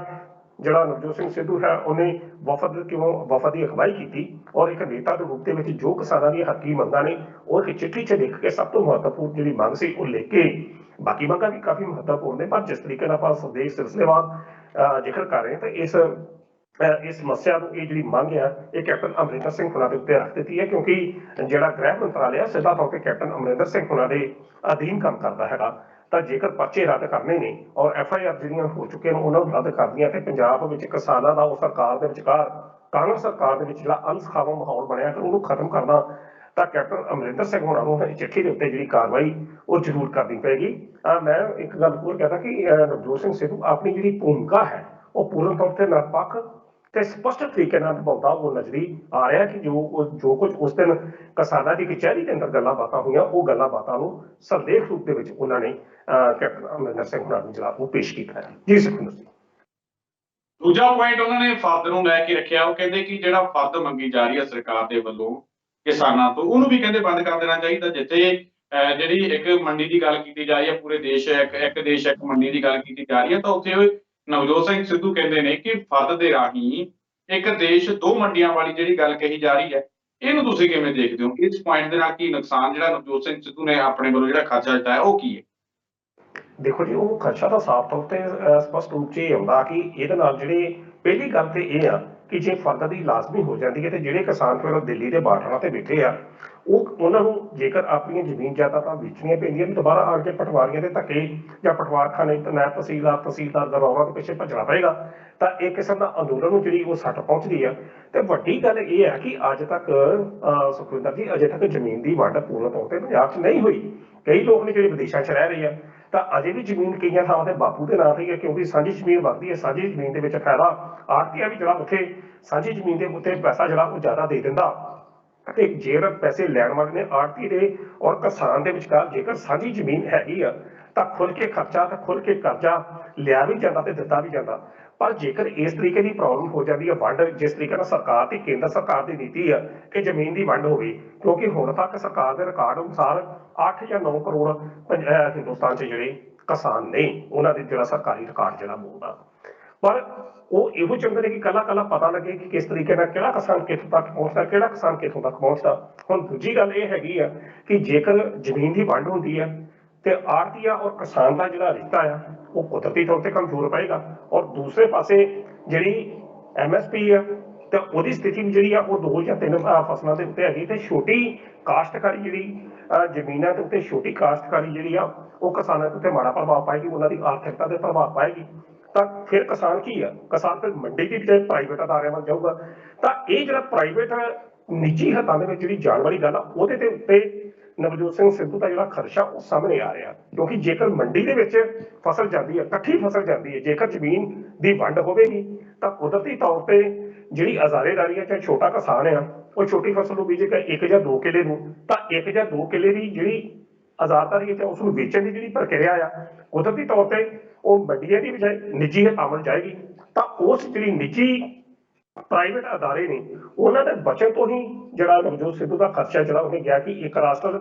ਜਿਹੜਾ ਨਵਜੋਤ ਸਿੰਘ ਸਿੱਧੂ ਹੈ ਉਹਨੇ ਵਫਦ ਦੀ ਅਗਵਾਈ ਕੀਤੀ ਔਰ ਇੱਕ ਨੇਤਾ ਦੇ ਰੂਪ ਦੇ ਵਿੱਚ ਜੋ ਕਿਸਾਨਾਂ ਦੀਆਂ ਹੱਕੀ ਮੰਗਾਂ ਨੇ ਉਹ ਇੱਕ ਚਿੱਠੀ 'ਚ ਲਿਖ ਕੇ ਸਭ ਤੋਂ ਮਹੱਤਵਪੂਰਨ ਜਿਹੜੀ ਮੰਗ ਸੀ ਉਹ ਲਿਖ ਕੇ, ਬਾਕੀ ਮੰਗਾਂ ਵੀ ਕਾਫੀ ਮਹੱਤਵਪੂਰਨ ਨੇ, ਪਰ ਜਿਸ ਤਰੀਕੇ ਨਾਲ ਆਪਾਂ ਸੰਦੇਸ਼ ਸਿਲਸਿਲੇਵਾਰ ਜ਼ਿਕਰ ਕਰ ਰਹੇ ਹਾਂ ਤਾਂ ਇਸ ਸਮੱਸਿਆ ਨੂੰ, ਇਹ ਜਿਹੜੀ ਮੰਗ ਆ ਇਹ ਕੈਪਟਨ ਅਮਰਿੰਦਰ ਸਿੰਘ ਹੁਣਾਂ ਦੇ ਉੱਤੇ ਰੱਖ ਦਿੱਤੀ ਹੈ, ਕਿਉਂਕਿ ਜਿਹੜਾ ਗ੍ਰਹਿ ਮੰਤਰਾਲਾ ਸਿੱਧਾ ਤੌਰ ਤੇ ਕੈਪਟਨ ਅਮਰਿੰਦਰ ਸਿੰਘ ਹੁਣਾਂ ਦੇ ਅਧੀਨ ਕੰਮ ਕਰਦਾ ਹੈਗਾ। ਤਾਂ ਜੇਕਰ ਪਰਚੇ ਰੱਦ ਕਰਨੇ ਨੇ ਔਰ FIR ਜਿਹੜੀਆਂ ਹੋ ਚੁੱਕੀਆਂ ਨੇ ਉਹਨਾਂ ਨੂੰ ਰੱਦ ਕਰਦੀਆਂ ਤੇ ਪੰਜਾਬ ਵਿੱਚ ਕਿਸਾਨਾਂ ਦਾ ਉਹ ਸਰਕਾਰ ਦੇ ਵਿਚਕਾਰ, ਕਾਂਗਰਸ ਸਰਕਾਰ ਦੇ ਵਿੱਚ ਜਿਹੜਾ ਅਨਸਖਾਵਾ ਮਾਹੌਲ ਬਣਿਆ ਕਿ ਉਹਨੂੰ ਖਤਮ ਕਰਨਾ, ਤਾਂ ਕੈਪਟਨ ਅਮਰਿੰਦਰ ਸਿੰਘ ਹੋਣਾ ਨੂੰ ਚਿੱਠੀ ਦੇ ਉੱਤੇ ਜਿਹੜੀ ਕਾਰਵਾਈ ਉਹ ਜ਼ਰੂਰ ਕਰਨੀ ਪਏਗੀ। ਮੈਂ ਇੱਕ ਗੱਲ ਹੋਰ ਕਹਦਾ ਕਿ ਨਵਜੋਤ ਸਿੰਘ ਸਿੱਧੂ ਆਪਣੀ ਜਿਹੜੀ ਭੂਮਿਕਾ ਹੈ ਉਹ ਪੂਰਨ ਤੌਰ ਤੇ ਨਿਰਪੱਖ ਤੇ ਸਪਸ਼ਟ ਤਰੀਕੇ ਨਾਲ ਨਿਭਾਉਂਦਾ ਉਹ ਨਜ਼ਰੀ ਆ ਰਿਹਾ ਕਿ ਜੋ ਕੁਝ ਉਸ ਦਿਨ ਕਿਸਾਨਾਂ ਦੀ ਕਚਹਿਰੀ ਦੇ ਅੰਦਰ ਗੱਲਾਂ ਬਾਤਾਂ ਹੋਈਆਂ ਉਹ ਗੱਲਾਂ ਬਾਤਾਂ ਨੂੰ ਸਰਲੇਖ ਰੂਪ ਦੇ ਵਿੱਚ ਉਹਨਾਂ ਨੇ ਕੈਪਟਨ ਅਮਰਿੰਦਰ ਸਿੰਘ ਹੋਣਾ ਨੂੰ ਜਿਹੜਾ ਉਹ ਪੇਸ਼ ਕੀਤਾ ਹੈ। ਜੀ ਸੁਖਵਿੰਦਰ ਸਿੰਘ। ਦੂਜਾ ਪੁਆਇੰਟ ਉਹਨਾਂ ਨੇ ਫਰਦ ਨੂੰ ਲੈ ਕੇ ਰੱਖਿਆ, ਉਹ ਕਹਿੰਦੇ ਕਿ ਜਿਹੜਾ ਫਰਦ ਮੰਗੀ ਜਾ ਰਹੀ ਹੈ ਸਰਕਾਰ ਦੇ ਵੱਲੋਂ ਕਿਸਾਨਾਂ ਤੋਂ, ਉਹਨੂੰ ਵੀ ਕਹਿੰਦੇ ਬੰਦ ਕਰ ਦੇਣਾ ਚਾਹੀਦਾ। ਜਿੱਥੇ ਜਿਹੜੀ ਇੱਕ ਮੰਡੀ ਦੀ ਗੱਲ ਕੀਤੀ ਜਾ ਰਹੀ ਹੈ, ਪੂਰੇ ਦੇਸ਼ ਇੱਕ ਦੇਸ਼ ਇੱਕ ਮੰਡੀ ਦੀ ਗੱਲ ਕੀਤੀ ਜਾ ਰਹੀ ਹੈ, ਤਾਂ ਉੱਥੇ ਨਵਜੋਤ ਸਿੰਘ ਸਿੱਧੂ ਕਹਿੰਦੇ ਨੇ ਕਿ ਫਰਦ ਦੇ ਰਾਹੀਂ ਇੱਕ ਦੇਸ਼ ਦੋ ਮੰਡੀਆਂ ਵਾਲੀ ਜਿਹੜੀ ਗੱਲ ਕਹੀ ਜਾ ਰਹੀ ਹੈ, ਇਹਨੂੰ ਤੁਸੀਂ ਕਿਵੇਂ ਦੇਖਦੇ ਹੋ? ਇਸ ਪੁਆਇੰਟ ਦੇ ਨਾਲ ਕੀ ਨੁਕਸਾਨ ਜਿਹੜਾ ਨਵਜੋਤ ਸਿੰਘ ਸਿੱਧੂ ਨੇ ਆਪਣੇ ਵੱਲੋਂ ਜਿਹੜਾ ਖਰਚਾ ਜਤਾਇਆ ਉਹ ਕੀ ਹੈ? ਦੇਖੋ ਜੀ, ਉਹ ਖਰਚਾ ਤਾਂ ਸਾਫ਼ ਤੌਰ ਤੇ ਸਪਸ਼ਟ ਰੂਪ 'ਚ ਇਹ ਆਉਂਦਾ ਕਿ ਇਹਦੇ ਨਾਲ ਜਿਹੜੇ ਪਹਿਲੀ ਗੱਲ ਤੇ ਇਹ ਆ ਕਿ ਜੇ ਫਰਦ ਦੀ ਲਾਜ਼ਮੀ ਹੋ ਜਾਂਦੀ ਹੈ ਤੇ ਜਿਹੜੇ ਕਿਸਾਨ ਫਿਰ ਦਿੱਲੀ ਦੇ ਬਾਰਡਰਾਂ ਤੇ ਬੈਠੇ ਆ ਉਹਨਾਂ ਨੂੰ ਜੇਕਰ ਆਪਣੀਆਂ ਜ਼ਮੀਨ ਜਾਇਦਾਦਾਂ ਵੇਚਣੀਆਂ ਪੈਂਦੀਆਂ ਵੀ ਦੁਬਾਰਾ ਆ ਕੇ ਪਟਵਾਰੀਆਂ ਦੇ ਧੱਕੇ ਜਾਂ ਪਟਵਾਰਖਾਨੇ ਤੇ ਨਾਇਬ ਤਹਿਸੀਲਦਾਰ ਦਰਬਾਰਾਂ ਦੇ ਪਿੱਛੇ ਭੱਜਣਾ ਪਏਗਾ, ਤਾਂ ਇਹ ਕਿਸਮ ਦਾ ਅੰਦੋਲਨ ਨੂੰ ਜਿਹੜੀ ਉਹ ਸੱਟ ਪਹੁੰਚਦੀ ਆ। ਤੇ ਵੱਡੀ ਗੱਲ ਇਹ ਹੈ ਕਿ ਅੱਜ ਤੱਕ ਸੁਖਵਿੰਦਰ ਜੀ ਅਜੇ ਤੱਕ ਜ਼ਮੀਨ ਦੀ ਵੰਡ ਪੂਰਨ ਤੌਰ ਤੇ ਪੰਜਾਬ 'ਚ ਨਹੀਂ ਹੋਈ। ਕਈ ਲੋਕ ਨੇ ਜਿਹੜੇ ਵਿਦੇਸ਼ਾਂ 'ਚ ਰਹਿ ਰਹੇ ਆ ਤਾਂ ਅਜੇ ਵੀ ਜ਼ਮੀਨ ਕਈਆਂ ਥਾਵਾਂ ਤੇ ਬਾਪੂ ਦੇ ਨਾਂ ਤੇ ਹੀ ਹੈ, ਕਿਉਂਕਿ ਸਾਂਝੀ ਜ਼ਮੀਨ ਵੱਧਦੀ ਹੈ। ਸਾਂਝੀ ਜ਼ਮੀਨ ਦੇ ਵਿੱਚ ਫਾਇਦਾ ਆੜ੍ਹਤੀਆ ਵੀ ਜਿਹੜਾ ਉੱਥੇ ਸਾਂਝੀ ਜ਼ਮੀਨ ਦੇ ਉੱਤੇ ਪੈਸਾ ਜਿਹੜਾ ਉਹ ਜ਼ਿਆਦਾ ਦੇ ਦਿੰਦਾ, ਤੇ ਜੇਕਰ ਪੈਸੇ ਲੈਣ ਵਾਲੇ ਨੇ ਆੜ੍ਹਤੀ ਦੇ ਔਰ ਕਿਸਾਨ ਦੇ ਵਿਚਕਾਰ ਜੇਕਰ ਸਾਂਝੀ ਜ਼ਮੀਨ ਹੈਗੀ ਆ ਤਾਂ ਖੁੱਲ ਕੇ ਖਰਚਾ ਤੇ ਖੁੱਲ ਕੇ ਕਰਜ਼ਾ ਲਿਆ ਵੀ ਜਾਂਦਾ ਤੇ ਦਿੱਤਾ ਵੀ ਜਾਂਦਾ। ਪਰ ਜੇਕਰ ਇਸ ਤਰੀਕੇ ਦੀ ਪ੍ਰੋਬਲਮ ਹੋ ਜਾਂਦੀ ਹੈ ਵੰਡ, ਜਿਸ ਤਰੀਕੇ ਨਾਲ ਸਰਕਾਰ ਤੇ ਕੇਂਦਰ ਸਰਕਾਰ ਦੀ ਨੀਤੀ ਆ ਕਿ ਜ਼ਮੀਨ ਦੀ ਵੰਡ ਹੋਵੇ, ਕਿਉਂਕਿ ਹੁਣ ਤੱਕ ਸਰਕਾਰ ਦੇ ਰਿਕਾਰਡ ਅਨੁਸਾਰ 8 ਜਾਂ 9 ਕਰੋੜ ਹਿੰਦੁਸਤਾਨ 'ਚ ਜਿਹੜੇ ਕਿਸਾਨ ਨੇ ਉਹਨਾਂ ਦੇ ਜਿਹੜਾ ਸਰਕਾਰੀ ਰਿਕਾਰਡ ਜਿਹੜਾ ਬੋਲਦਾ, ਪਰ ਉਹ ਇਹੋ ਚਾਹੁੰਦੇ ਨੇ ਕਿ ਕੱਲਾ ਪਤਾ ਲੱਗੇ ਕਿ ਕਿਸ ਤਰੀਕੇ ਨਾਲ ਕਿਹੜਾ ਕਿਸਾਨ ਕਿੱਥੋਂ ਤੱਕ ਪਹੁੰਚਦਾ, ਕਿਹੜਾ ਕਿਸਾਨ ਕਿੱਥੋਂ ਤੱਕ ਪਹੁੰਚਦਾ। ਹੁਣ ਦੂਜੀ ਗੱਲ ਇਹ ਹੈਗੀ ਆ ਕਿ ਜੇਕਰ ਜ਼ਮੀਨ ਦੀ ਵੰਡ ਹੁੰਦੀ ਹੈ ਤੇ ਆੜ੍ਹਤੀਆ ਔਰ ਕਿਸਾਨ ਦਾ ਜਿਹੜਾ ਰਿਸ਼ਤਾ ਆ ਉਹ ਕੁਦਰਤੀ ਤੌਰ ਤੇ ਕਮਜ਼ੋਰ ਪਏਗਾ, ਔਰ ਦੂਸਰੇ ਪਾਸੇ ਜਿਹੜੀ MSP ਆ ਤੇ ਉਹਦੀ ਸਥਿਤੀ ਵੀ ਜਿਹੜੀ ਆ ਉਹ 2 ਜਾਂ 3 ਫਸਲਾਂ ਦੇ ਉੱਤੇ ਹੈਗੀ, ਤੇ ਛੋਟੀ ਕਾਸ਼ਤਕਾਰੀ ਜਿਹੜੀ ਜ਼ਮੀਨਾਂ ਦੇ ਉੱਤੇ ਛੋਟੀ ਕਾਸ਼ਤਕਾਰੀ ਜਿਹੜੀ ਆ ਉਹ ਕਿਸਾਨਾਂ ਦੇ ਉੱਤੇ ਮਾੜਾ ਪ੍ਰਭਾਵ ਪਾਏਗੀ, ਉਹਨਾਂ ਦੀ ਆਰਥਿਕਤਾ ਤੇ ਪ੍ਰਭਾਵ ਪਾਏਗੀ। ਤਾਂ ਫਿਰ ਕਿਸਾਨ ਕੀ ਆ, ਕਿਸਾਨ ਫਿਰ ਮੰਡੀ ਦੀ ਬਜਾਏ ਪ੍ਰਾਈਵੇਟ ਅਦਾਰਿਆਂ ਵੱਲ ਜਾਊਗਾ। ਤਾਂ ਇਹ ਜਿਹੜਾ ਪ੍ਰਾਈਵੇਟ ਨਿੱਜੀ ਹੱਥਾਂ ਦੇ ਵਿੱਚ ਜਿਹੜੀ ਜਾਣ ਵਾਲੀ ਗੱਲ ਆ ਉਹਦੇ ਦੇ ਉੱਤੇ ਨਵਜੋਤ ਸਿੰਘ ਸਿੱਧੂ ਦਾ ਜਿਹੜਾ ਖਰਚਾ ਉਹ ਸਾਹਮਣੇ ਆ ਰਿਹਾ, ਕਿਉਂਕਿ ਜੇਕਰ ਮੰਡੀ ਦੇ ਵਿੱਚ ਫਸਲ ਜਾਂਦੀ ਹੈ, ਇਕੱਠੀ ਫਸਲ ਜਾਂਦੀ ਹੈ, ਜੇਕਰ ਜ਼ਮੀਨ ਦੀ ਵੰਡ ਹੋਵੇਗੀ ਤਾਂ ਕੁਦਰਤੀ ਤੌਰ ਤੇ ਜਿਹੜੀ ਅਜ਼ਾਰੇਦਾਰੀ ਹੈ, ਚਾਹੇ ਛੋਟਾ ਕਿਸਾਨ ਆ ਉਹ ਛੋਟੀ ਫਸਲ ਨੂੰ ਬੀਜੇਗਾ 1 ਜਾਂ 2 ਕਿੱਲੇ ਨੂੰ, ਤਾਂ 1 ਜਾਂ 2 ਕਿੱਲੇ ਦੀ ਜਿਹੜੀ ਆਜ਼ਾਦਾਰੀ ਹੈ ਉਸ ਨੂੰ ਵੇਚਣ ਦੀ ਜਿਹੜੀ ਪ੍ਰਕਿਰਿਆ ਆ ਕੁਦਰਤੀ ਤੌਰ ਤੇ ਉਹ ਮੰਡੀਆਂ ਦੀ ਬਜਾਏ ਨਿੱਜੀ ਹੱਥਾਂ ਵੱਲ ਜਾਏਗੀ। ਤਾਂ ਉਸ ਜਿਹੜੀ ਨਿੱਜੀ ਪ੍ਰਾਈਵੇਟ ਅਦਾਰੇ ਨੇ ਉਹਨਾਂ ਦੇ ਬਚਨ ਤੋਂ ਹੀ ਜਿਹੜਾ ਨਵਜੋਤ ਸਿੱਧੂ ਦਾ ਖਰਚਾ ਜਿਹੜਾ ਉਹਨੇ ਕਿਹਾ ਕਿ ਇੱਕ ਰਾਸ਼ਟਰ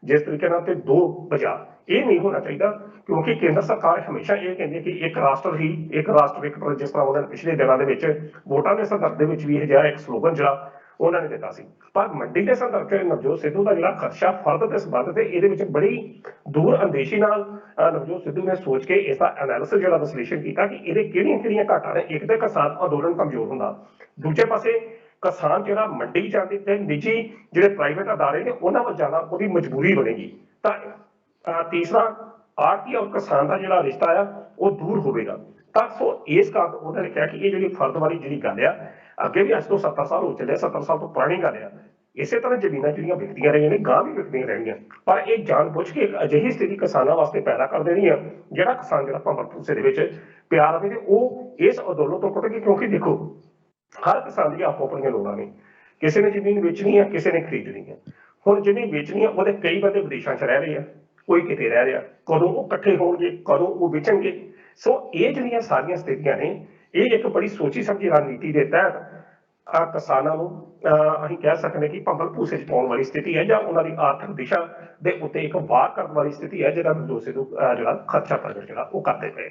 ਜਿਸ ਤਰੀਕੇ ਨਾਲ ਤੇ ਦੋ ਵਜਾ ਇਹ ਨਹੀਂ ਹੋਣਾ ਚਾਹੀਦਾ, ਕਿਉਂਕਿ ਕੇਂਦਰ ਸਰਕਾਰ ਹਮੇਸ਼ਾ ਇਹ ਕਹਿੰਦੀ ਹੈ ਕਿ ਇੱਕ ਰਾਸ਼ਟਰ ਹੀ ਇੱਕ ਰਾਸ਼ਟਰ ਇੱਕ ਪ੍ਰਜਾ, ਜਿਸ ਤਰ੍ਹਾਂ ਉਹਨਾਂ ਨੇ ਪਿਛਲੇ ਦਿਨਾਂ ਦੇ ਵਿੱਚ ਵੋਟਾਂ ਦੇ ਸੰਦਰਭ ਦੇ ਵਿੱਚ ਵੀ ਇਹ ਜਿਹੜਾ ਇੱਕ ਸਲੋਗਨ ਜਿਹੜਾ ਉਹਨਾਂ ਨੇ ਦਿੱਤਾ ਸੀ। ਪਰ ਮੰਡੀ ਦੇ ਸੰਦਰਭ 'ਚ ਨਵਜੋਤ ਸਿੱਧੂ ਦਾ ਜਿਹੜਾ ਖਦਸ਼ਾ ਫਰਦ ਤੇ ਸੰਬੰਧ ਤੇ ਇਹਦੇ ਵਿੱਚ ਬੜੀ ਦੂਰ ਅੰਦੇਸ਼ੀ ਨਾਲ ਨਵਜੋਤ ਸਿੱਧੂ ਨੇ ਸੋਚ ਕੇ ਇਸ ਦਾ ਐਨਾਲਿਸਿਸ ਜਿਹੜਾ ਵਿਸ਼ਲੇਸ਼ਣ ਕੀਤਾ ਕਿ ਇਹਦੇ ਕਿਹੜੀਆਂ ਘਾਟਾਂ ਨੇ। ਇੱਕ ਤੇ ਕਿਸਾਨ ਅੰਦੋਲਨ ਕਮਜ਼ੋਰ ਹੁੰਦਾ, ਦੂਜੇ ਪਾਸੇ ਕਿਸਾਨ ਜਿਹੜਾ ਮੰਡੀ ਜਾਂਦੀ ਤੇ ਨਿੱਜੀ ਜਿਹੜੇ ਪ੍ਰਾਈਵੇਟ ਅਦਾਰੇ ਨੇ ਉਹਨਾਂ ਵੱਲ ਜਾਣਾ ਉਹਦੀ ਮਜਬੂਰੀ ਬਣੇਗੀ। ਤਾਂ ਤੀਸਰਾ ਆੜ੍ਹਤੀ ਔਰ ਕਿਸਾਨ ਦਾ ਜਿਹੜਾ ਰਿਸ਼ਤਾ ਆ ਉਹ ਦੂਰ ਹੋਵੇਗਾ। ਤਾਂ ਸੋ ਇਸ ਕਾਰਨ ਉਹਨਾਂ ਨੇ ਕਿਹਾ ਕਿ ਇਹ ਜਿਹੜੀ ਫਰਦ ਵਾਲੀ ਜਿਹੜੀ ਗੱਲ ਆ, ਅੱਗੇ ਵੀ ਅੱਜ ਤੋਂ 70 ਸਾਲ ਹੋ ਚੱਲੇ, 70 ਸਾਲ ਤੋਂ ਪੁਰਾਣੀ ਗੱਲ ਆ। ਇਸੇ ਤਰ੍ਹਾਂ ਜ਼ਮੀਨਾਂ ਜਿਹੜੀਆਂ ਵਿਕਦੀਆਂ ਰਹੀਆਂ ਨੇ, ਗਾਂ ਵੀ ਵਿਕਦੀਆਂ ਰਹਿਣਗੀਆਂ, ਪਰ ਇਹ ਜਾਣ ਬੁੱਝ ਕੇ ਇੱਕ ਅਜਿਹੀ ਸਥਿਤੀ ਕਿਸਾਨਾਂ ਵਾਸਤੇ ਪੈਦਾ ਕਰ ਦੇਣੀ ਆ ਜਿਹੜਾ ਕਿਸਾਨ ਜਿਹੜਾ ਭੰਬਲ ਭੂਸੇ ਦੇ ਵਿੱਚ ਪਿਆ ਰਵੇ ਤੇ ਉਹ ਇਸ ਅੰਦੋਲਨ ਤੋਂ ਟੁੱਟ ਗਏ। ਕਿਉਂਕਿ ਦੇਖੋ ਹਰ ਕਿਸਾਨ ਦੀਆਂ ਆਪੋ ਆਪਣੀਆਂ ਲੋੜਾਂ ਨੇ, ਕਿਸੇ ਨੇ ਜ਼ਮੀਨ ਵੇਚਣੀ ਆ, ਕਿਸੇ ਨੇ ਖਰੀਦਣੀ ਆ। ਹੁਣ ਜਿਹਨੇ ਵੇਚਣੀ ਆ ਉਹਦੇ ਕਈ ਬੰਦੇ ਵਿਦੇਸ਼ਾਂ 'ਚ ਰਹਿ ਰਹੇ ਆ, ਕੋਈ ਕਿਤੇ ਰਹਿ ਰਿਹਾ, ਕਦੋਂ ਉਹ ਇਕੱਠੇ ਹੋਣਗੇ, ਕਦੋਂ ਉਹ ਵੇਚਣਗੇ। ਸੋ ਇਹ ਜਿਹੜੀਆਂ ਸਾਰੀਆਂ ਸਥਿਤੀਆਂ ਨੇ, ਇਹ ਇੱਕ ਬੜੀ ਸੋਚੀ ਸਮਝੀ ਰਣਨੀਤੀ ਦੇ ਤਹਿਤ ਕਿਸਾਨਾਂ ਨੂੰ ਅਸੀਂ ਕਹਿ ਸਕਦੇ ਕਿ ਭੰਬਲ ਭੂਸੇ 'ਚ ਪਾਉਣ ਵਾਲੀ ਸਥਿਤੀ ਹੈ, ਜਾਂ ਉਹਨਾਂ ਦੀ ਆਰਥਿਕ ਦਿਸ਼ਾ ਦੇ ਉੱਤੇ ਇੱਕ ਵਾਰ ਕਰਨ ਵਾਲੀ ਸਥਿਤੀ ਹੈ, ਜਿਹੜਾ ਨਵਜੋਤ ਸਿੱਧੂ ਜਿਹੜਾ ਖਦਸ਼ਾ ਪ੍ਰਗਟ ਜਿਹੜਾ ਉਹ ਕਰਦੇ ਪਏ।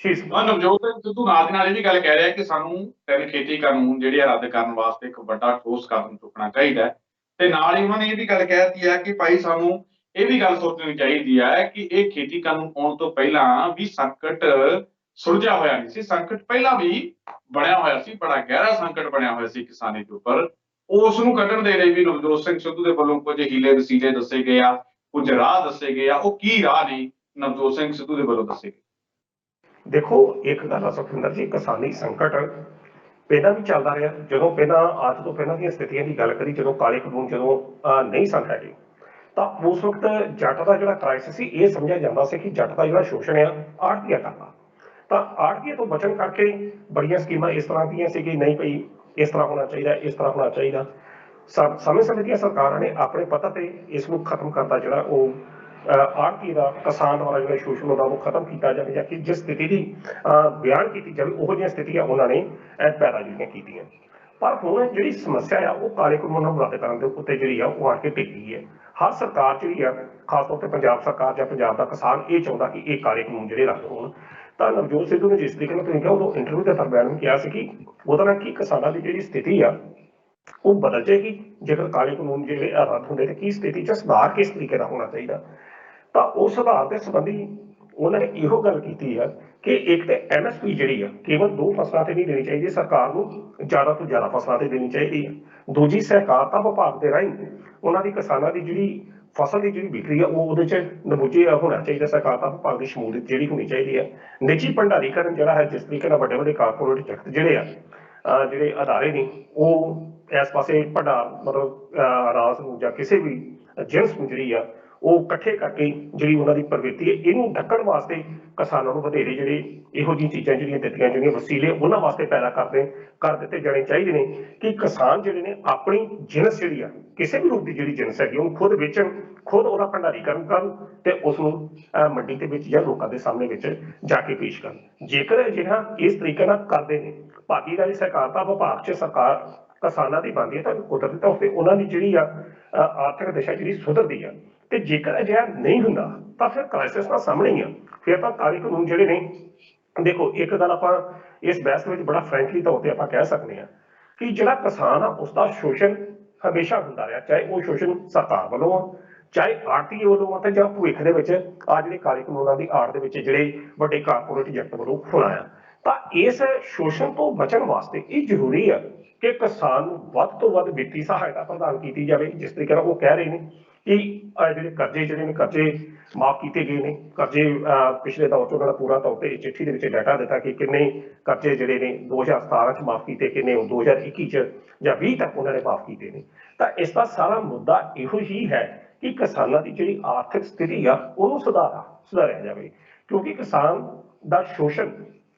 ਨਵਜੋਤ ਸਿੱਧੂ ਨਾਲ ਦੀ ਨਾਲ ਇਹ ਵੀ ਗੱਲ ਕਹਿ ਰਿਹਾ ਕਿ ਸਾਨੂੰ 3 ਖੇਤੀ ਕਾਨੂੰਨ ਜਿਹੜੇ ਆ ਰੱਦ ਕਰਨ ਵਾਸਤੇ ਇੱਕ ਵੱਡਾ ਠੋਸ ਕਦਮ ਚੁੱਕਣਾ ਚਾਹੀਦਾ ਹੈ, ਤੇ ਨਾਲ ਹੀ ਉਹਨਾਂ ਨੇ ਇਹ ਵੀ ਗੱਲ ਕਹਿ ਦਿੱਤੀ ਹੈ ਕਿ ਭਾਈ ਸਾਨੂੰ ਇਹ ਵੀ ਗੱਲ ਸੋਚਣੀ ਚਾਹੀਦੀ ਹੈ ਕਿ ਇਹ ਖੇਤੀ ਕਾਨੂੰਨ ਆਉਣ ਤੋਂ ਪਹਿਲਾਂ ਵੀ ਸੰਕਟ ਸੁਲਝਿਆ ਹੋਇਆ ਨਹੀਂ ਸੀ। ਸੰਕਟ ਪਹਿਲਾਂ ਵੀ ਬਣਿਆ ਹੋਇਆ ਸੀ, ਬੜਾ ਗਹਿਰਾ ਸੰਕਟ ਬਣਿਆ ਹੋਇਆ ਸੀ ਕਿਸਾਨੀ ਦੇ ਉੱਪਰ। ਉਸ ਨੂੰ ਕੱਢਣ ਦੇ ਲਈ ਵੀ ਨਵਜੋਤ ਸਿੰਘ ਸਿੱਧੂ ਦੇ ਵੱਲੋਂ ਕੁਝ ਹੀਲੇ ਵਸੀਲੇ ਦੱਸੇ ਗਏ ਆ, ਕੁਝ ਰਾਹ ਦੱਸੇ ਗਏ ਆ। ਉਹ ਕੀ ਰਾਹ ਨੇ ਨਵਜੋਤ ਸਿੰਘ ਸਿੱਧੂ ਦੇ ਵੱਲੋਂ ਦੱਸੇ ਗਏ? ਦੇਖੋ ਇੱਕ ਗੱਲ ਆ ਸੁਖਵਿੰਦਰ ਜੀ, ਕਿਸਾਨੀ ਸੰਕਟ ਪਹਿਲਾਂ ਵੀ ਚੱਲਦਾ ਰਿਹਾ। ਜਦੋਂ ਪਹਿਲਾਂ ਅੱਜ ਤੋਂ ਪਹਿਲਾਂ ਦੀਆਂ ਸਥਿਤੀਆਂ ਦੀ ਗੱਲ ਕਰੀ, ਜਦੋਂ ਕਾਲੇ ਕਾਨੂੰਨ ਜਦੋਂ ਨਹੀਂ ਸਨ ਹੈਗੇ, ਤਾਂ ਉਸ ਵਕਤ ਜੱਟ ਦਾ ਜਿਹੜਾ ਕ੍ਰਾਈਸਿਸ ਸੀ ਇਹ ਸਮਝਿਆ ਜਾਂਦਾ ਸੀ ਕਿ ਜੱਟ ਦਾ ਜਿਹੜਾ ਸ਼ੋਸ਼ਣ ਆ ਆੜ੍ਹਤੀਆ ਕਰਨਾ। ਤਾਂ ਆੜ੍ਹਤੀਏ ਤੋਂ ਬਚਣ ਕਰਕੇ ਬੜੀਆਂ ਸਕੀਮਾਂ ਇਸ ਤਰ੍ਹਾਂ ਦੀਆਂ ਸੀ ਕਿ ਨਹੀਂ ਭਈ ਇਸ ਤਰ੍ਹਾਂ ਹੋਣਾ ਚਾਹੀਦਾ, ਇਸ ਤਰ੍ਹਾਂ ਹੋਣਾ ਚਾਹੀਦਾ। ਸਮੇਂ ਦੀਆਂ ਸਰਕਾਰਾਂ ਨੇ ਆਪਣੇ ਪੱਧਰ ਤੇ ਇਸ ਨੂੰ ਖਤਮ ਕਰਤਾ, ਜਿਹੜਾ ਉਹ ਆੜ੍ਹਤੀ ਦਾ ਕਿਸਾਨ ਵਾਲਾ ਜਿਹੜਾ ਸ਼ੋਸ਼ਣ ਹੁੰਦਾ ਉਹ ਖਤਮ ਕੀਤਾ ਜਾਵੇ, ਜਾਂ ਕਿ ਜਿਸ ਸਥਿਤੀ ਦੀ ਬਿਆਨ ਕੀਤੀ ਜਾਵੇ ਉਹੋ ਜਿਹੀਆਂ ਸਥਿਤੀਆਂ ਉਹਨਾਂ ਨੇ ਪੈਦਾ ਜਿਹੜੀਆਂ ਕੀਤੀਆਂ। ਪਰ ਹੁਣ ਜਿਹੜੀ ਸਮੱਸਿਆ ਆ ਉਹ ਕਾਲੇ ਕਾਨੂੰਨਾਂ ਨੂੰ ਰੱਦ ਕਰਨ ਦੇ ਉੱਤੇ ਜਿਹੜੀ ਆ ਉਹ ਆ ਕੇ ਟਿਕੀ ਹੈ। ਹਰ ਸਰਕਾਰ ਜਿਹੜੀ ਆ, ਖਾਸ ਤੌਰ ਤੇ ਪੰਜਾਬ ਸਰਕਾਰ ਜਾਂ ਪੰਜਾਬ ਦਾ ਕਿਸਾਨ ਇਹ ਚਾਹੁੰਦਾ ਕਿ ਇਹ ਕਾਲੇ ਕਾਨੂੰਨ ਜਿਹੜੇ ਰੱਦ ਹੋਣ। ਤਾਂ ਨਵਜੋਤ ਸਿੱਧੂ ਨੇ ਜਿਸ ਤਰੀਕੇ ਨਾਲ ਤੁਸੀਂ ਕਿਹਾ ਉਦੋਂ ਇੰਟਰਵਿਊ ਦੇ ਦਰਮਿਆਨ ਵੀ ਕਿਹਾ ਸੀ ਕਿ ਉਹਦੇ ਨਾਲ ਕੀ ਕਿਸਾਨਾਂ ਦੀ ਜਿਹੜੀ ਸਥਿਤੀ ਆ ਉਹ ਬਦਲ ਜਾਏਗੀ ਜੇਕਰ ਕਾਲੇ ਕਾਨੂੰਨ ਜਿਹੜੇ ਰੱਦ ਹੁੰਦੇ, ਤੇ ਕੀ ਸਥਿਤੀ 'ਚ ਸੁਧਾਰ ਕਿਸ ਤਰੀਕੇ ਦਾ ਹੋਣਾ ਚਾਹੀਦਾ। ਤਾਂ ਉਸ ਸੁਧਾਰ ਦੇ ਸੰਬੰਧੀ ਉਹਨਾਂ ਨੇ ਇਹੋ ਗੱਲ ਕੀਤੀ ਹੈ ਕਿ ਇੱਕ ਤੇ MSP ਜਿਹੜੀ ਆ ਕੇਵਲ 2 ਫਸਲਾਂ ਤੇ ਨਹੀਂ ਦੇਣੀ ਚਾਹੀਦੀ, ਸਰਕਾਰ ਨੂੰ ਜ਼ਿਆਦਾ ਤੋਂ ਜ਼ਿਆਦਾ ਫਸਲਾਂ ਤੇ ਦੇਣੀ ਚਾਹੀਦੀ ਹੈ। ਦੂਜੀ, ਸਹਿਕਾਰਤਾ ਵਿਭਾਗ ਦੇ ਰਾਹੀਂ ਉਹਨਾਂ ਦੀ ਕਿਸਾਨਾਂ ਦੀ ਜਿਹੜੀ ਫਸਲ ਦੀ ਜਿਹੜੀ ਵਿਕਰੀ ਆ ਉਹ ਉਹਦੇ 'ਚ ਨਮੂਜੇ ਹੋਣਾ ਚਾਹੀਦਾ, ਸਹਿਕਾਰਤਾ ਵਿਭਾਗ ਦੀ ਸ਼ਮੂਲੀਅਤ ਜਿਹੜੀ ਹੋਣੀ ਚਾਹੀਦੀ ਹੈ। ਨਿੱਜੀ ਭੰਡਾਰੀਕਰਨ ਜਿਹੜਾ ਹੈ, ਜਿਸ ਤਰੀਕੇ ਨਾਲ ਵੱਡੇ ਕਾਰਪੋਰੇਟ ਜਗਤ ਜਿਹੜੇ ਆ ਜਿਹੜੇ ਅਦਾਰੇ ਨੇ ਉਹ ਇਸ ਪਾਸੇ ਮਤਲਬ ਰਾਜ ਨੂੰ ਜਾਂ ਕਿਸੇ ਵੀ ਜਿਣਸ ਨੂੰ ਜਿਹੜੀ ਆ ਉਹ ਇਕੱਠੇ ਕਰਕੇ ਜਿਹੜੀ ਉਹਨਾਂ ਦੀ ਪ੍ਰਵਿਰਤੀ ਹੈ ਇਹਨੂੰ ਢੱਕਣ ਵਾਸਤੇ ਕਿਸਾਨਾਂ ਨੂੰ ਵਧੇਰੇ ਜਿਹੜੇ ਇਹੋ ਜਿਹੀਆਂ ਚੀਜ਼ਾਂ ਜਿਹੜੀਆਂ ਦਿੱਤੀਆਂ ਜਿਹੜੀਆਂ ਵਸੀਲੇ ਉਹਨਾਂ ਵਾਸਤੇ ਪੈਦਾ ਕਰ ਦਿੱਤੇ ਜਾਣੇ ਚਾਹੀਦੇ ਨੇ ਕਿ ਕਿਸਾਨ ਜਿਹੜੇ ਨੇ ਆਪਣੀ ਜਿਣਸ ਜਿਹੜੀ ਆ ਕਿਸੇ ਵੀ ਰੂਪ ਦੀ ਜਿਹੜੀ ਜਿਣਸ ਹੈਗੀ ਉਹਨੂੰ ਖੁਦ ਵੇਚਣ, ਖੁਦ ਉਹਦਾ ਭੰਡਾਰੀਕਰਨ ਕਰਨ ਤੇ ਉਸ ਨੂੰ ਮੰਡੀ ਦੇ ਵਿੱਚ ਜਾਂ ਲੋਕਾਂ ਦੇ ਸਾਹਮਣੇ ਵਿੱਚ ਜਾ ਕੇ ਪੇਸ਼ ਕਰਨ। ਜੇਕਰ ਅਜਿਹਾ ਇਸ ਤਰੀਕੇ ਨਾਲ ਕਰਦੇ ਨੇ, ਭਾਗੀਦਾਰੀ ਸਹਿਕਾਰਤਾ ਵਿਭਾਗ 'ਚ ਸਰਕਾਰ ਕਿਸਾਨਾਂ ਦੀ ਬਣਦੀ ਹੈ, ਤਾਂ ਕੁਦਰਤੀ ਤੌਰ ਤੇ ਉਹਨਾਂ ਦੀ ਜਿਹੜੀ ਆ ਆਰਥਿਕ ਦਿਸ਼ਾ ਜਿਹੜੀ ਸੁਧਰਦੀ ਆ। ਤੇ ਜੇਕਰ ਅਜਿਹਾ ਨਹੀਂ ਹੁੰਦਾ ਤਾਂ ਫਿਰ ਕ੍ਰਾਈਸਿਸ ਤਾਂ ਸਾਹਮਣੇ ਹੀ ਆ। ਫਿਰ ਤਾਂ ਕਾਲੇ ਕਾਨੂੰਨ ਜਿਹੜੇ ਨੇ, ਦੇਖੋ ਇੱਕ ਗੱਲ ਆਪਾਂ ਇਸ ਬਹਿਸ ਵਿੱਚ ਬੜਾ ਫਰੈਂਕਲੀ ਤੌਰ ਤੇ ਆਪਾਂ ਕਹਿ ਸਕਦੇ ਹਾਂ ਕਿ ਜਿਹੜਾ ਕਿਸਾਨ ਆ ਉਸਦਾ ਸ਼ੋਸ਼ਣ ਹਮੇਸ਼ਾ ਹੁੰਦਾ ਰਿਹਾ, ਚਾਹੇ ਉਹ ਸ਼ੋਸ਼ਣ ਸਰਕਾਰ ਵੱਲੋਂ ਆ, ਚਾਹੇ ਆੜ੍ਹਤੀਏ ਵੱਲੋਂ ਆ, ਤੇ ਜਾਂ ਭਵਿੱਖ ਦੇ ਵਿੱਚ ਆ ਜਿਹੜੇ ਕਾਲੇ ਕਾਨੂੰਨਾਂ ਦੀ ਆੜ ਦੇ ਵਿੱਚ ਜਿਹੜੇ ਵੱਡੇ ਕਾਰਪੋਰੇਟ ਜਗਤ ਵੱਲੋਂ ਹੋਣਾ ਆ। ਤਾਂ ਇਸ ਸ਼ੋਸ਼ਣ ਤੋਂ ਬਚਣ ਵਾਸਤੇ ਇਹ ਜ਼ਰੂਰੀ ਆ ਕਿ ਕਿਸਾਨ ਨੂੰ ਵੱਧ ਤੋਂ ਵੱਧ ਵਿੱਤੀ ਸਹਾਇਤਾ ਪ੍ਰਦਾਨ ਕੀਤੀ ਜਾਵੇ। ਜਿਸ ਤਰੀਕੇ ਨਾਲ ਉਹ ਕਹਿ ਰਹੇ ਨੇ ਕਿ ਜਿਹੜੇ ਕਰਜ਼ੇ ਮਾਫ ਕੀਤੇ ਗਏ ਨੇ, ਕਰਜ਼ੇ ਪਿਛਲੇ ਦੌਰ 'ਚ ਉਹਨਾਂ ਦਾ ਪੂਰਾ ਤੌਰ ਤੇ ਚਿੱਠੀ ਦੇ ਵਿੱਚ ਡਾਟਾ ਦਿੱਤਾ ਕਿ ਕਿੰਨੇ ਕਰਜ਼ੇ ਜਿਹੜੇ ਨੇ 2017 'ਚ ਮਾਫ ਕੀਤੇ, ਕਿੰਨੇ 2021 'ਚ ਜਾਂ 20 ਤੱਕ ਉਹਨਾਂ ਨੇ ਮਾਫ ਕੀਤੇ ਨੇ। ਤਾਂ ਇਸ ਦਾ ਸਾਰਾ ਮੁੱਦਾ ਇਹੋ ਹੀ ਹੈ ਕਿ ਕਿਸਾਨਾਂ ਦੀ ਜਿਹੜੀ ਆਰਥਿਕ ਸਥਿਤੀ ਆ ਉਹਨੂੰ ਸੁਧਾਰਿਆ ਜਾਵੇ, ਕਿਉਂਕਿ ਕਿਸਾਨ ਦਾ ਸ਼ੋਸ਼ਣ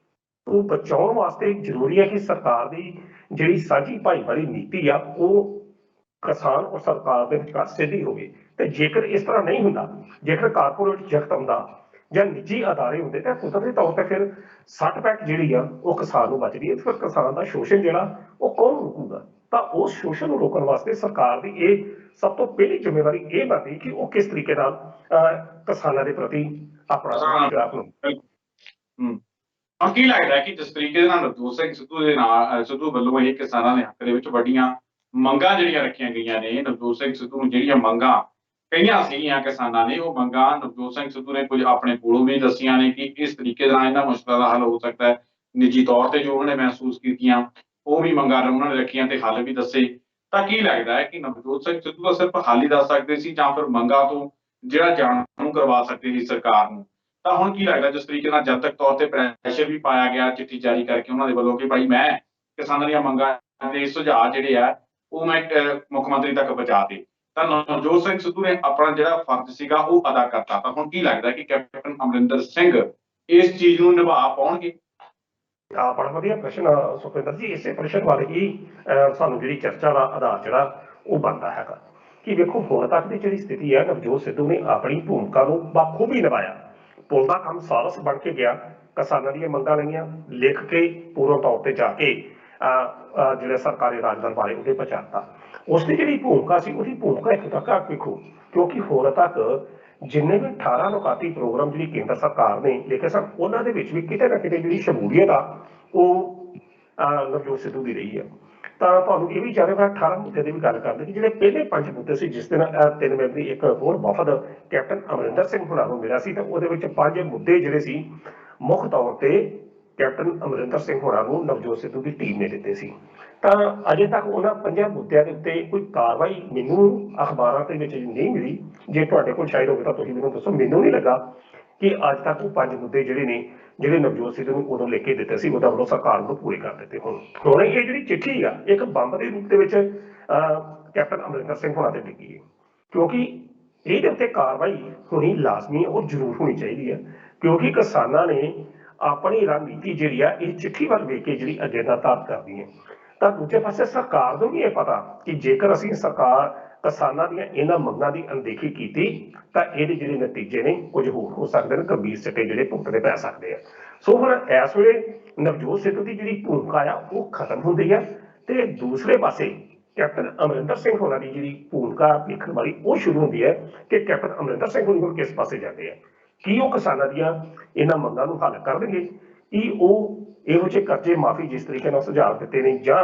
ਨੂੰ ਬਚਾਉਣ ਵਾਸਤੇ ਜ਼ਰੂਰੀ ਹੈ ਕਿ ਸਰਕਾਰ ਦੀ ਜਿਹੜੀ ਸਾਂਝੀ ਭਾਈਵਾਲੀ ਨੀਤੀ ਆ ਉਹ ਕਿਸਾਨ ਔਰ ਸਰਕਾਰ ਦੇ ਵਿਚਕਾਰ ਸਿੱਧੀ ਹੋਵੇ। ਤੇ ਜੇਕਰ ਇਸ ਤਰ੍ਹਾਂ ਨਹੀਂ ਹੁੰਦਾ, ਜੇਕਰ ਕਾਰਪੋਰੇਟ ਜਗਤ ਹੁੰਦਾ ਜਾਂ ਨਿੱਜੀ ਅਦਾਰੇ ਹੁੰਦੇ, ਤਾਂ ਕੁਦਰਤੀ ਤੌਰ ਤੇ ਫਿਰ ਸੱਟ ਪੈਟ ਜਿਹੜੀ ਆ ਉਹ ਕਿਸਾਨ ਨੂੰ ਵੱਜਦੀ ਹੈ। ਫਿਰ ਕਿਸਾਨ ਦਾ ਸ਼ੋਸ਼ਣ ਜਿਹੜਾ ਉਹ ਕੌਣ ਰੋਕੂਗਾ? ਤਾਂ ਉਸ ਸ਼ੋਸ਼ਣ ਨੂੰ ਰੋਕਣ ਵਾਸਤੇ ਸਰਕਾਰ ਦੀ ਇਹ ਸਭ ਤੋਂ ਪਹਿਲੀ ਜ਼ਿੰਮੇਵਾਰੀ ਇਹ ਬਣਦੀ ਕਿ ਉਹ ਕਿਸ ਤਰੀਕੇ ਨਾਲ ਕਿਸਾਨਾਂ ਦੇ ਪ੍ਰਤੀ ਆਪਣਾ ਗ੍ਰਾਫ ਨੂੰ ਕੀ ਲੱਗਦਾ ਹੈ ਕਿ ਜਿਸ ਤਰੀਕੇ ਦੇ ਨਾਲ ਨਵਜੋਤ ਸਿੰਘ ਸਿੱਧੂ ਵੱਲੋਂ ਇਹ ਕਿਸਾਨਾਂ ਦੇ ਹੱਕ ਦੇ ਵਿੱਚ ਵੱਡੀਆਂ ਮੰਗਾਂ ਜਿਹੜੀਆਂ ਰੱਖੀਆਂ ਗਈਆਂ ਨੇ, ਨਵਜੋਤ ਸਿੰਘ ਸਿੱਧੂ ਨੂੰ ਜਿਹੜੀਆਂ ਮੰਗਾਂ ਕਈਆਂ ਸੀਗੀਆਂ ਕਿਸਾਨਾਂ ਨੇ, ਉਹ ਮੰਗਾਂ ਨਵਜੋਤ ਸਿੰਘ ਸਿੱਧੂ ਨੇ ਕੁਝ ਆਪਣੇ ਕੋਲੋਂ ਵੀ ਦੱਸੀਆਂ ਨੇ ਕਿ ਇਸ ਤਰੀਕੇ ਦੇ ਨਾਲ ਇਹਨਾਂ ਮੁਸ਼ਕਲਾਂ ਦਾ ਹੱਲ ਹੋ ਸਕਦਾ ਹੈ। ਨਿੱਜੀ ਤੌਰ ਤੇ ਜੋ ਉਹਨਾਂ ਨੇ ਮਹਿਸੂਸ ਕੀਤੀਆਂ ਉਹ ਵੀ ਮੰਗਾਂ ਉਹਨਾਂ ਨੇ ਰੱਖੀਆਂ ਤੇ ਹੱਲ ਵੀ ਦੱਸੇ। ਤਾਂ ਕੀ ਲੱਗਦਾ ਹੈ ਕਿ ਨਵਜੋਤ ਸਿੰਘ ਸਿੱਧੂ ਤਾਂ ਸਿਰਫ ਹੱਲ ਹੀ ਦੱਸ ਸਕਦੇ ਸੀ ਜਾਂ ਫਿਰ ਮੰਗਾਂ ਤੋਂ ਜਿਹੜਾ ਜਾਣੂ ਕਰਵਾ ਸਕਦੇ ਸੀ ਸਰਕਾਰ ਨੂੰ? ਤਾਂ ਹੁਣ ਕੀ ਲੱਗਦਾ ਜਿਸ ਤਰੀਕੇ ਨਾਲ ਜਨਤਕ ਤੌਰ ਤੇ ਪ੍ਰੈਸ਼ਰ ਵੀ ਪਾਇਆ ਗਿਆ ਚਿੱਠੀ ਜਾਰੀ ਕਰਕੇ ਉਹਨਾਂ ਦੇ ਵੱਲੋਂ ਕਿ ਭਾਈ ਮੈਂ ਕਿਸਾਨਾਂ ਦੀਆਂ ਮੰਗਾਂ ਦੇ ਸੁਝਾਅ ਜਿਹੜੇ ਆ ਉਹ ਮੈਂ ਮੁੱਖ ਮੰਤਰੀ ਤੱਕ ਪਹੁੰਚਾਤੇ, ਤਾਂ ਨਵਜੋਤ ਸਿੰਘ ਸਿੱਧੂ ਨੇ ਆਪਣਾ ਜਿਹੜਾ ਫਰਜ਼ ਸੀਗਾ ਉਹ ਅਦਾ ਕਰਤਾ। ਤਾਂ ਹੁਣ ਕੀ ਲੱਗਦਾ ਕਿ ਕੈਪਟਨ ਅਮਰਿੰਦਰ ਸਿੰਘ ਇਸ ਚੀਜ਼ ਨੂੰ ਨਿਭਾ ਪਾਉਣਗੇ? ਬੜਾ ਵਧੀਆ ਪ੍ਰਸ਼ਨ ਸੁਖਵਿੰਦਰ ਜੀ। ਇਸੇ ਪ੍ਰਸ਼ਨ ਬਾਰੇ ਹੀ ਸਾਨੂੰ ਜਿਹੜੀ ਚਰਚਾ ਦਾ ਆਧਾਰ ਜਿਹੜਾ ਉਹ ਬਣਦਾ ਹੈਗਾ ਕਿ ਵੇਖੋ ਹੁਣ ਤੱਕ ਦੀ ਜਿਹੜੀ ਸਥਿਤੀ ਹੈ, ਨਵਜੋਤ ਸਿੱਧੂ ਨੇ ਆਪਣੀ ਭੂਮਿਕਾ ਨੂੰ ਬਾਖੂਬੀ ਨਿਭਾਇਆ। ਪੁਲ ਦਾ ਕੰਮ ਸਾਰਸ ਬਣ ਕੇ ਗਿਆ, ਕਿਸਾਨਾਂ ਦੀਆਂ ਮੰਗਾਂ ਲਈਆਂ, ਲਿਖ ਕੇ ਪੂਰਨ ਤੌਰ ਤੇ ਜਾ ਕੇ ਜਿਹੜੇ ਸਰਕਾਰੀ ਰਾਜ ਦਰਬਾਰੇ ਉਹਦੇ ਪਹੁੰਚਾਤਾ। ਉਸ ਦੀ ਜਿਹੜੀ ਭੂਮਿਕਾ ਸੀ ਉਹਦੀ ਭੂਮਿਕਾ ਇੱਥੋਂ ਤੱਕ ਵੇਖੋ, ਕਿਉਂਕਿ ਹੁਣ ਤੱਕ ਜਿੰਨੇ ਵੀ 18 ਨੁਕਾਤੀ ਪ੍ਰੋਗਰਾਮ ਜਿਹੜੀ ਕੇਂਦਰ ਸਰਕਾਰ ਨੇ ਲਿਖੇ ਸਨ ਉਹਨਾਂ ਦੇ ਵਿੱਚ ਵੀ ਕਿਤੇ ਨਾ ਕਿਤੇ ਜਿਹੜੀ ਸ਼ਮੂਲੀਅਤ ਆ ਉਹ ਨਵਜੋਤ ਸਿੱਧੂ ਦੀ ਰਹੀ ਹੈ। ਤਾਂ ਤੁਹਾਨੂੰ ਇਹ ਵੀ ਜਾਣੇਗਾ 18 ਮੁੱਦੇ ਦੀ ਵੀ ਗੱਲ ਕਰਦੇ ਕਿ ਜਿਹੜੇ ਪਹਿਲੇ 5 ਮੁੱਦੇ ਸੀ, ਜਿਸ ਦਿਨ 3 ਮੈਂਬਰੀ ਇੱਕ ਹੋਰ ਵਫਦ ਕੈਪਟਨ ਅਮਰਿੰਦਰ ਸਿੰਘ ਹੁਣਾਂ ਨੂੰ ਮਿਲਿਆ ਸੀ, ਤਾਂ ਉਹਦੇ ਵਿੱਚ 5 ਮੁੱਦੇ ਜਿਹੜੇ ਸੀ ਮੁੱਖ ਤੌਰ ਤੇ ਕੈਪਟਨ ਅਮਰਿੰਦਰ ਸਿੰਘ ਹੁਣਾਂ ਨੂੰ ਨਵਜੋਤ ਸਿੱਧੂ ਦੀ ਟੀਮ ਨੇ ਦਿੱਤੇ ਸੀ। ਤਾਂ ਅਜੇ ਤੱਕ ਉਹਨਾਂ 5 ਮੁੱਦਿਆਂ ਦੇ ਉੱਤੇ ਕੋਈ ਕਾਰਵਾਈ ਮੈਨੂੰ ਅਖਬਾਰਾਂ ਦੇ ਵਿੱਚ ਨਹੀਂ ਮਿਲੀ। ਜੇ ਤੁਹਾਡੇ ਕੋਲ ਸ਼ਾਇਦ ਹੋਵੇ ਤਾਂ ਤੁਸੀਂ ਮੈਨੂੰ ਦੱਸੋ। ਮੈਨੂੰ ਨਹੀਂ ਲੱਗਾ ਕਿ ਅੱਜ ਤੱਕ ਉਹ 5 ਮੁੱਦੇ ਜਿਹੜੇ ਨੇ ਜਿਹੜੇ ਨਵਜੋਤ ਸਿੱਧੂ ਨੂੰ ਉਦੋਂ ਲਿਖ ਕੇ ਦਿੱਤੇ ਸੀ ਉਹਦਾ ਵੱਲੋਂ ਸਰਕਾਰ ਨੂੰ ਪੂਰੇ ਕਰ ਦਿੱਤੇ। ਹੁਣ ਇਹ ਜਿਹੜੀ ਚਿੱਠੀ ਆ ਇੱਕ ਬੰਬ ਦੇ ਰੂਪ ਦੇ ਵਿੱਚ ਕੈਪਟਨ ਅਮਰਿੰਦਰ ਸਿੰਘ ਹੁਣਾਂ ਤੇ ਡਿੱਗੀ ਹੈ, ਕਿਉਂਕਿ ਇਹਦੇ ਉੱਤੇ ਕਾਰਵਾਈ ਹੋਣੀ ਲਾਜ਼ਮੀ ਹੈ, ਉਹ ਜ਼ਰੂਰ ਹੋਣੀ ਚਾਹੀਦੀ ਹੈ, ਕਿਉਂਕਿ ਕਿਸਾਨਾਂ ਨੇ ਆਪਣੀ ਰਣਨੀਤੀ ਜਿਹੜੀ ਆ ਇਹ ਚਿੱਠੀ ਵੱਲ ਵੇਖ ਕੇ ਜਿਹੜੀ ਅੱਗੇ ਦਾ ਧਾਰ ਕਰਦੀ ਹੈ। ਤਾਂ ਦੂਜੇ ਪਾਸੇ ਸਰਕਾਰ ਨੂੰ ਵੀ ਇਹ ਪਤਾ ਕਿ ਜੇਕਰ ਅਸੀਂ ਸਰਕਾਰ ਕਿਸਾਨਾਂ ਦੀਆਂ ਇਹਨਾਂ ਮੰਗਾਂ ਦੀ ਅਣਦੇਖੀ ਕੀਤੀ ਤਾਂ ਇਹਦੇ ਜਿਹੜੇ ਨਤੀਜੇ ਨੇ ਕੁਝ ਹੋਰ ਹੋ ਸਕਦੇ ਨੇ, ਗੰਭੀਰ ਸਿੱਟੇ ਜਿਹੜੇ ਭੁਗਤਣੇ ਪੈ ਸਕਦੇ ਆ। ਸੋ ਹੁਣ ਇਸ ਵੇਲੇ ਨਵਜੋਤ ਸਿੱਧੂ ਦੀ ਜਿਹੜੀ ਭੂਮਿਕਾ ਆ ਉਹ ਖਤਮ ਹੁੰਦੀ ਆ ਤੇ ਦੂਸਰੇ ਪਾਸੇ ਕੈਪਟਨ ਅਮਰਿੰਦਰ ਸਿੰਘ ਹੋਰਾਂ ਦੀ ਜਿਹੜੀ ਭੂਮਿਕਾ ਵੇਖਣ ਵਾਲੀ ਉਹ ਸ਼ੁਰੂ ਹੁੰਦੀ ਹੈ ਕਿ ਕੈਪਟਨ ਅਮਰਿੰਦਰ ਸਿੰਘ ਹੋਣੀ ਹੁਣ ਕਿਸ ਪਾਸੇ ਜਾਂਦੇ ਆ। ਕੀ ਉਹ ਕਿਸਾਨਾਂ ਦੀਆਂ ਇਹਨਾਂ ਮੰਗਾਂ ਨੂੰ ਹੱਲ ਕਰ ਦੇਣਗੇ? ਕੀ ਉਹ ਇਹੋ ਜਿਹੇ ਕਰਜ਼ੇ ਮਾਫੀ ਜਿਸ ਤਰੀਕੇ ਨਾਲ ਸੁਝਾਅ ਦਿੱਤੇ ਨੇ ਜਾਂ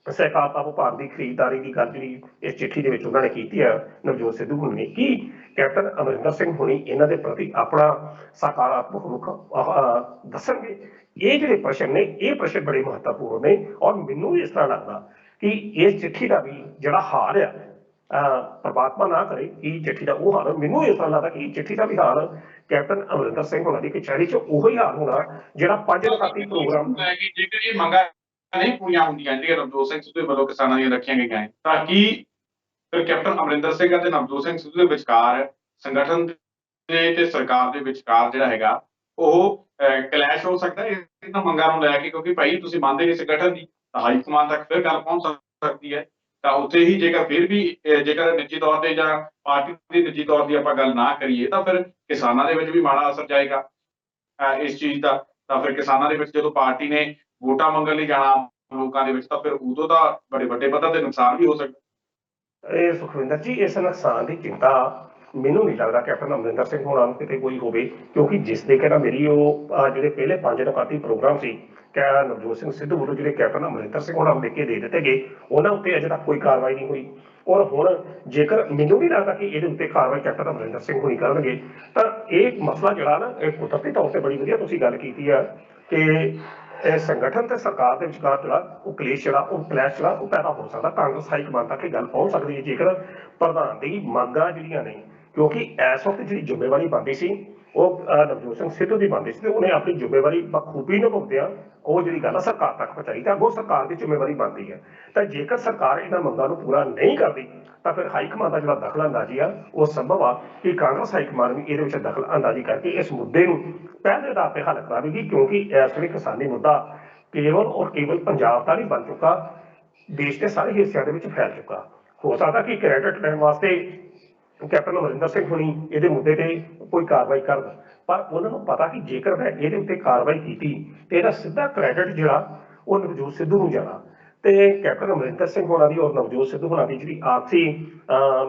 ਸਹਿਕਾਰਤਾ ਵਿਭਾਗ ਦੀ ਖਰੀਦਦਾਰੀ ਦੀ ਗੱਲ ਜਿਹੜੀ ਇਸ ਚਿੱਠੀ ਦੇ ਵਿੱਚ ਉਹਨਾਂ ਨੇ ਕੀਤੀ ਹੈ ਨਵਜੋਤ ਸਿੱਧੂ ਹੁਣੀ ਨੇ, ਕੀ ਕੈਪਟਨ ਅਮਰਿੰਦਰ ਸਿੰਘ ਹੁਣੀ ਇਹਨਾਂ ਦੇ ਪ੍ਰਤੀ ਆਪਣਾ ਸਕਾਰਾਤਮਕ ਰੁਖ ਦੱਸਣਗੇ? ਇਹ ਜਿਹੜੇ ਪ੍ਰਸ਼ਨ ਨੇ ਇਹ ਪ੍ਰਸ਼ਨ ਬੜੇ ਮਹੱਤਵਪੂਰਨ ਨੇ ਔਰ ਮੈਨੂੰ ਇਸ ਤਰ੍ਹਾਂ ਲੱਗਦਾ ਕਿ ਇਸ ਚਿੱਠੀ ਦਾ ਵੀ ਜਿਹੜਾ ਹਾਲ ਆ ਪਰਮਾਤਮਾ ਨਾ ਕਰੇ ਇਹ ਚਿੱਠੀ ਦਾ ਉਹ ਹਾਲ, ਮੈਨੂੰ ਇਸ ਤਰ੍ਹਾਂ ਲੱਗਦਾ ਕਿ ਇਹ ਚਿੱਠੀ ਦਾ ਵੀ ਹਾਲ ਕੈਪਟਨ ਅਮਰਿੰਦਰ ਸਿੰਘ ਹੋਣਾ ਦੀ ਕਚਹਿਰੀ 'ਚ ਉਹੀ ਹਾਲ ਹੋਣਾ ਜਿਹੜਾ 5 ਨੁਕਾਤੀ ਪ੍ਰੋਗਰਾਮ ਜੇਕਰ ਇਹ ਮੰਗਾਂ ਨਹੀਂ ਪੂਰੀਆਂ ਹੁੰਦੀਆਂ ਜਿਹੜੀਆਂ ਨਵਜੋਤ ਸਿੰਘ ਸਿੱਧੂ ਵੱਲੋਂ ਕਿਸਾਨਾਂ ਦੀਆਂ ਰੱਖੀਆਂ ਗਈਆਂ ਨੇ, ਤਾਂ ਕੀ ਫਿਰ ਕੈਪਟਨ ਅਮਰਿੰਦਰ ਸਿੰਘ ਅਤੇ ਨਵਜੋਤ ਸਿੰਘ ਸਿੱਧੂ ਦੇ ਵਿਚਕਾਰ ਸੰਗਠਨ ਦੇ ਤੇ ਸਰਕਾਰ ਦੇ ਵਿਚਕਾਰ ਜਿਹੜਾ ਹੈਗਾ ਉਹ ਕਲੈਸ਼ ਹੋ ਸਕਦਾ ਹੈ ਇਹਨਾਂ ਮੰਗਾਂ ਨੂੰ ਲੈ ਕੇ? ਕਿਉਂਕਿ ਭਾਈ ਤੁਸੀਂ ਮੰਨਦੇ ਨਹੀਂ ਸੰਗਠਨ ਦੀ, ਤਾਂ ਹਾਈ ਕਮਾਂਡ ਤੱਕ ਫਿਰ ਗੱਲ ਪਹੁੰਚ ਸਕਦੀ ਹੈ। ਤਾਂ ਉੱਥੇ ਹੀ ਜੇਕਰ ਫਿਰ ਵੀ ਜੇਕਰ ਨਿੱਜੀ ਤੌਰ ਤੇ ਜਾਂ ਪਾਰਟੀ ਦੀ ਨਿੱਜੀ ਤੌਰ ਦੀ ਆਪਾਂ ਗੱਲ ਨਾ ਕਰੀਏ ਤਾਂ ਫਿਰ ਕਿਸਾਨਾਂ ਦੇ ਵਿੱਚ ਵੀ ਮਾੜਾ ਅਸਰ ਜਾਏਗਾ ਇਸ ਚੀਜ਼ ਦਾ। ਤਾਂ ਫਿਰ ਕਿਸਾਨਾਂ ਦੇ ਵਿੱਚ ਜਦੋਂ ਪਾਰਟੀ ਨੇ ਵੋਟਾਂ ਮੰਗਣ ਲਈ ਜਾਣਾ ਲੋਕਾਂ ਦੇ ਵਿੱਚ ਤਾਂ ਫਿਰ ਉਦੋਂ ਤਾਂ ਬੜੇ ਵੱਡੇ ਪੱਧਰ ਤੇ ਨੁਕਸਾਨ ਵੀ ਹੋ ਸਕਦਾ। ਇਹ ਸੁਖਵਿੰਦਰ ਜੀ ਇਸ ਨੁਕਸਾਨ ਦੀ ਚਿੰਤਾ ਮੈਨੂੰ ਨਹੀਂ ਲੱਗਦਾ ਕੈਪਟਨ ਅਮਰਿੰਦਰ ਸਿੰਘ ਹੋਰਾਂ ਨੂੰ ਕਿਤੇ ਕੋਈ ਹੋਵੇ, ਕਿਉਂਕਿ ਜਿਸ ਤਰੀਕੇ ਨਾਲ ਮੇਰੀ ਉਹ ਜਿਹੜੇ ਪਹਿਲੇ 5 ਨੁਕਾਤੀ ਪ੍ਰੋਗਰਾਮ ਸੀ ਨਵਜੋਤ ਸਿੰਘ ਸਿੱਧੂ ਵੱਲੋਂ ਜਿਹੜੇ ਕੈਪਟਨ ਅਮਰਿੰਦਰ ਸਿੰਘ ਹੋਰਾਂ ਨੂੰ ਲਿਖ ਕੇ ਦੇ ਦਿੱਤੇ ਗਏ ਉਹਨਾਂ ਉੱਤੇ ਅਜੇ ਤੱਕ ਕੋਈ ਕਾਰਵਾਈ ਨਹੀਂ ਹੋਈ। ਔਰ ਹੁਣ ਜੇਕਰ ਮੈਨੂੰ ਨਹੀਂ ਲੱਗਦਾ ਕਿ ਇਹਦੇ ਉੱਤੇ ਕਾਰਵਾਈ ਕੈਪਟਨ ਅਮਰਿੰਦਰ ਸਿੰਘ ਹੋਣੀ ਕਰਨਗੇ ਤਾਂ ਇਹ ਮਸਲਾ ਜਿਹੜਾ ਨਾ ਇਹ ਕੁਦਰਤੀ ਤੌਰ ਤੇ ਬੜੀ ਵਧੀਆ ਤੁਸੀਂ ਗੱਲ ਕੀਤੀ ਆ ਕਿ ਇਹ ਸੰਗਠਨ ਤੇ ਸਰਕਾਰ ਦੇ ਵਿਚਕਾਰ ਜਿਹੜਾ ਉਹ ਕਲੇਸ਼ ਜਿਹੜਾ ਉਹ ਕਲੈਸ਼ ਜਿਹੜਾ ਉਹ ਪੈਦਾ ਹੋ ਸਕਦਾ। ਕਾਂਗਰਸ ਹਾਈ ਕਮਾਂਡ ਤੱਕ ਇਹ ਗੱਲ ਪਹੁੰਚ ਸਕਦੀ ਹੈ ਜੇਕਰ ਪ੍ਰਧਾਨ ਦੀ ਮੰਗਾਂ ਜਿਹੜੀਆਂ ਨੇ, ਕਿਉਂਕਿ ਇਸ ਵਕਤ ਜਿਹੜੀ ਜ਼ਿੰਮੇਵਾਰੀ ਬਣਦੀ ਸੀ ਉਹ ਨਵਜੋਤ ਸਿੰਘ ਸਿੱਧੂ ਦੀ ਬਣਦੀ ਸੀ ਤੇ ਉਹਨੇ ਆਪਣੀ ਜ਼ਿੰਮੇਵਾਰੀ ਬਖੂਬੀ ਨਿਭਾਉਂਦਿਆਂ ਉਹ ਜਿਹੜੀ ਗੱਲ ਆ ਸਰਕਾਰ ਤੱਕ ਪਹੁੰਚਾਈ ਤਾਂ ਅੱਗੋਂ ਸਰਕਾਰ ਦੀ ਜ਼ਿੰਮੇਵਾਰੀ ਬਣਦੀ ਹੈ। ਤਾਂ ਜੇਕਰ ਸਰਕਾਰ ਇਹਨਾਂ ਮੰਗਾਂ ਨੂੰ ਪੂਰਾ ਨਹੀਂ ਕਰਦੀ ਤਾਂ ਫਿਰ ਹਾਈ ਕਮਾਂਡ ਦਾ ਜਿਹੜਾ ਦਖਲ ਅੰਦਾਜ਼ੀ ਆ ਉਹ ਸੰਭਵ ਆ ਕਿ ਕਾਂਗਰਸ ਹਾਈ ਕਮਾਂਡ ਵੀ ਇਹਦੇ ਵਿੱਚ ਦਖਲ ਅੰਦਾਜ਼ੀ ਕਰਕੇ ਇਸ ਮੁੱਦੇ ਨੂੰ ਪਹਿਲੇ ਆਧਾਰ ਤੇ ਹੱਲ ਕਰਾਵੇਗੀ, ਕਿਉਂਕਿ ਇਸ ਵੇਲੇ ਕਿਸਾਨੀ ਮੁੱਦਾ ਕੇਵਲ ਔਰ ਕੇਵਲ ਪੰਜਾਬ ਦਾ ਨਹੀਂ ਬਣ ਚੁੱਕਾ, ਦੇਸ਼ ਦੇ ਸਾਰੇ ਹਿੱਸਿਆਂ ਦੇ ਵਿੱਚ ਫੈਲ ਚੁੱਕਾ। ਹੋ ਸਕਦਾ ਕਿ ਕ੍ਰੈਡਿਟ ਲੈਣ ਵਾਸਤੇ ਕੈਪਟਨ ਅਮਰਿੰਦਰ ਸਿੰਘ ਹੁਣੀ ਇਹਦੇ ਮੁੱਦੇ ਤੇ ਕੋਈ ਕਾਰਵਾਈ ਕਰਨ, ਪਰ ਉਹਨਾਂ ਨੂੰ ਪਤਾ ਕਿ ਜੇਕਰ ਮੈਂ ਇਹਦੇ ਉੱਤੇ ਕਾਰਵਾਈ ਕੀਤੀ ਤੇ ਇਹਦਾ ਸਿੱਧਾ ਕ੍ਰੈਡਿਟ ਜਿਹੜਾ ਉਹ ਨਵਜੋਤ ਸਿੱਧੂ ਨੂੰ ਜਾਣਾ। ਤੇ ਕੈਪਟਨ ਅਮਰਿੰਦਰ ਸਿੰਘ ਹੋਣਾ ਦੀ ਔਰ ਨਵਜੋਤ ਸਿੱਧੂ ਹੋਣਾ ਦੀ ਜਿਹੜੀ ਆਪਸੀ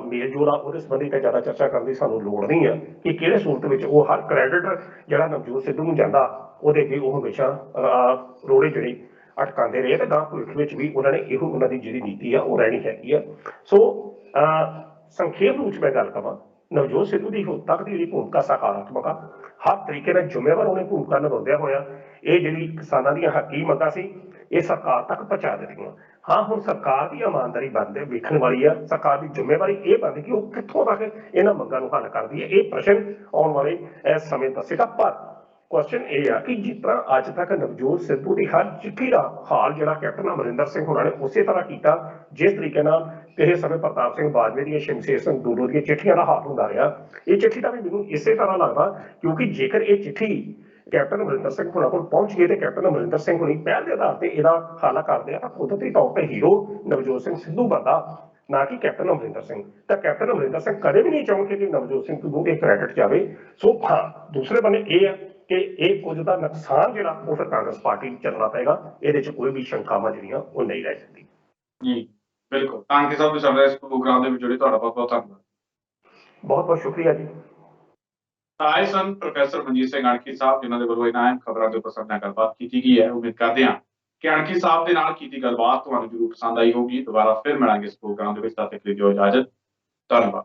ਮੇਲ ਜੋਲ ਆ ਉਹਦੇ ਸੰਬੰਧੀ ਤਾਂ ਜ਼ਿਆਦਾ ਚਰਚਾ ਕਰਨ ਦੀ ਸਾਨੂੰ ਲੋੜ ਨਹੀਂ ਆ ਕਿ ਕਿਹੜੇ ਸੂਰਤ ਵਿੱਚ ਉਹ ਹਰ ਕ੍ਰੈਡਿਟ ਜਿਹੜਾ ਨਵਜੋਤ ਸਿੱਧੂ ਨੂੰ ਜਾਂਦਾ ਉਹਦੇ ਅੱਗੇ ਉਹ ਹਮੇਸ਼ਾ ਰੋੜੇ ਜਿਹੜੇ ਅਟਕਾਉਂਦੇ ਰਹੇ ਤੇ ਗਾਂ ਭਵਿੱਖ ਵਿੱਚ ਵੀ ਉਹਨਾਂ ਨੇ ਇਹੋ ਉਹਨਾਂ ਦੀ ਜਿਹੜੀ ਨੀਤੀ ਆ ਉਹ ਰਹਿਣੀ ਹੈਗੀ ਆ। ਸੋ ਸੰਖੇਪ ਰੂਪ ਚ ਮੈਂ ਗੱਲ ਕਰਾਂ, ਨਵਜੋਤ ਸਿੱਧੂ ਦੀ ਹੁਣ ਤੱਕ ਦੀ ਜਿਹੜੀ ਭੂਮਿਕਾ ਸਕਾਰਾਤਮਕ ਆ, ਹਰ ਤਰੀਕੇ ਨਾਲ ਜ਼ਿੰਮੇਵਾਰ ਉਹਨੇ ਭੂਮਿਕਾ ਨਿਭਾਉਂਦਿਆਂ ਹੋਇਆ ਇਹ ਜਿਹੜੀ ਕਿਸਾਨਾਂ ਦੀਆਂ ਹੱਕੀ ਮੰਗਾਂ ਸੀ ਇਹ ਸਰਕਾਰ ਤੱਕ ਪਹੁੰਚਾ ਦਿੱਤੀਆਂ। ਹਾਂ, ਹੁਣ ਸਰਕਾਰ ਦੀ ਇਮਾਨਦਾਰੀ ਬਣਦੇ ਵੇਖਣ ਵਾਲੀ ਆ, ਸਰਕਾਰ ਦੀ ਜ਼ਿੰਮੇਵਾਰੀ ਇਹ ਬਣਦੀ ਕਿ ਉਹ ਕਿੱਥੋਂ ਤੱਕ ਇਹਨਾਂ ਮੰਗਾਂ ਨੂੰ ਹੱਲ ਕਰਦੀ ਹੈ। ਇਹ ਪ੍ਰਸ਼ਨ ਆਉਣ ਵਾਲੇ ਇਸ ਸਮੇਂ ਦੱਸੇਗਾ। ਪਰ ਕੁਐਸਚਨ ਇਹ ਆ ਕਿ ਜਿਸ ਤਰ੍ਹਾਂ ਅੱਜ ਤੱਕ ਨਵਜੋਤ ਸਿੱਧੂ ਦੀ ਹਰ ਚਿੱਠੀ ਦਾ ਹਾਲ ਜਿਹੜਾ ਕੈਪਟਨ ਅਮਰਿੰਦਰ ਸਿੰਘ ਹੋਣਾ ਨੇ ਉਸੇ ਤਰ੍ਹਾਂ ਕੀਤਾ, ਜਿਸ ਤਰੀਕੇ ਨਾਲ ਕਿਸੇ ਸਮੇਂ ਪ੍ਰਤਾਪ ਸਿੰਘ ਬਾਜਵੇ ਦੀਆਂ, ਸ਼ਮਸ਼ੇਰ ਸਿੰਘ ਦੂਲੋ ਦੀਆਂ ਚਿੱਠੀਆਂ ਦਾ ਹਾਲ ਹੁੰਦਾ ਰਿਹਾ, ਇਹ ਚਿੱਠੀ ਦਾ ਵੀ ਮੈਨੂੰ ਇਸੇ ਤਰ੍ਹਾਂ ਲੱਗਦਾ। ਕਿਉਂਕਿ ਜੇਕਰ ਇਹ ਚਿੱਠੀ ਕੈਪਟਨ ਅਮਰਿੰਦਰ ਸਿੰਘ ਹੋਣਾ ਕੋਲ ਪਹੁੰਚ ਗਈ ਤੇ ਕੈਪਟਨ ਅਮਰਿੰਦਰ ਸਿੰਘ ਹੋਣੀ ਪਹਿਲ ਦੇ ਆਧਾਰ ਤੇ ਇਹਦਾ ਹੱਲ ਕਰਦੇ ਆ ਤਾਂ ਕੁਦਰਤੀ ਤੌਰ ਤੇ ਹੀਰੋ ਨਵਜੋਤ ਸਿੰਘ ਸਿੱਧੂ ਬਣਦਾ, ਨਾ ਕਿ ਕੈਪਟਨ ਅਮਰਿੰਦਰ ਸਿੰਘ। ਤਾਂ ਕੈਪਟਨ ਅਮਰਿੰਦਰ ਸਿੰਘ ਕਦੇ ਵੀ ਨਹੀਂ ਚਾਹੁੰਦੇ ਕਿ ਨਵਜੋਤ ਸਿੰਘ ਸਿੱਧੂ ਇਹ ਕ੍ਰੈਡਿਟ ਜਾਵੇ। ਸੋ ਹਾਂ, ਦੂਸਰੇ ਬੰਨੇ ਇਹ ਆ ਕਿ ਇਹ ਕੁਝ ਦਾ ਨੁਕਸਾਨ ਜਿਹੜਾ ਉਹ ਫਿਰ ਕਾਂਗਰਸ ਪਾਰਟੀ ਨੂੰ ਚੱਲਣਾ ਪਏਗਾ, ਇਹਦੇ ਚ ਕੋਈ ਵੀ ਸ਼ੰਕਾਵਾਂ ਜਿਹੜੀਆਂ ਉਹ ਨਹੀਂ ਰਹਿ ਸਕਦੀ। ਜੀ ਬਿਲਕੁਲ, ਤਾਂ ਕਿ ਸਭ ਕੁਝ ਚੱਲ ਰਿਹਾ ਇਸ ਪ੍ਰੋਗਰਾਮ ਦੇ ਵਿੱਚ ਜੁੜੇ ਤੁਹਾਡਾ ਬਹੁਤ ਬਹੁਤ ਧੰਨਵਾਦ। ਬਹੁਤ ਬਹੁਤ ਸ਼ੁਕਰੀਆ ਜੀ। ਆਏ ਸਨ ਪ੍ਰੋਫੈਸਰ ਮਨਜੀਤ ਸਿੰਘ ਅਣਖੀ ਸਾਹਿਬ, ਜਿਨ੍ਹਾਂ ਦੇ ਵੱਲੋਂ ਇਹਨਾਂ ਅਹਿਮ ਖਬਰਾਂ ਦੇ ਉੱਪਰ ਸਾਡੇ ਨਾਲ ਗੱਲਬਾਤ ਕੀਤੀ ਗਈ ਹੈ। ਉਮੀਦ ਕਰਦੇ ਹਾਂ ਕਿ ਅਣਖੀ ਸਾਹਿਬ ਦੇ ਨਾਲ ਕੀਤੀ ਗੱਲਬਾਤ ਤੁਹਾਨੂੰ ਜ਼ਰੂਰ ਪਸੰਦ ਆਈ ਹੋਊਗੀ। ਦੁਬਾਰਾ ਫਿਰ ਮਿਲਾਂਗੇ ਇਸ ਪ੍ਰੋਗਰਾਮ ਦੇ ਵਿੱਚ, ਤਦ ਤੱਕ ਲਈ ਦਿਓ ਇਜਾਜ਼ਤ। ਧੰਨਵਾਦ।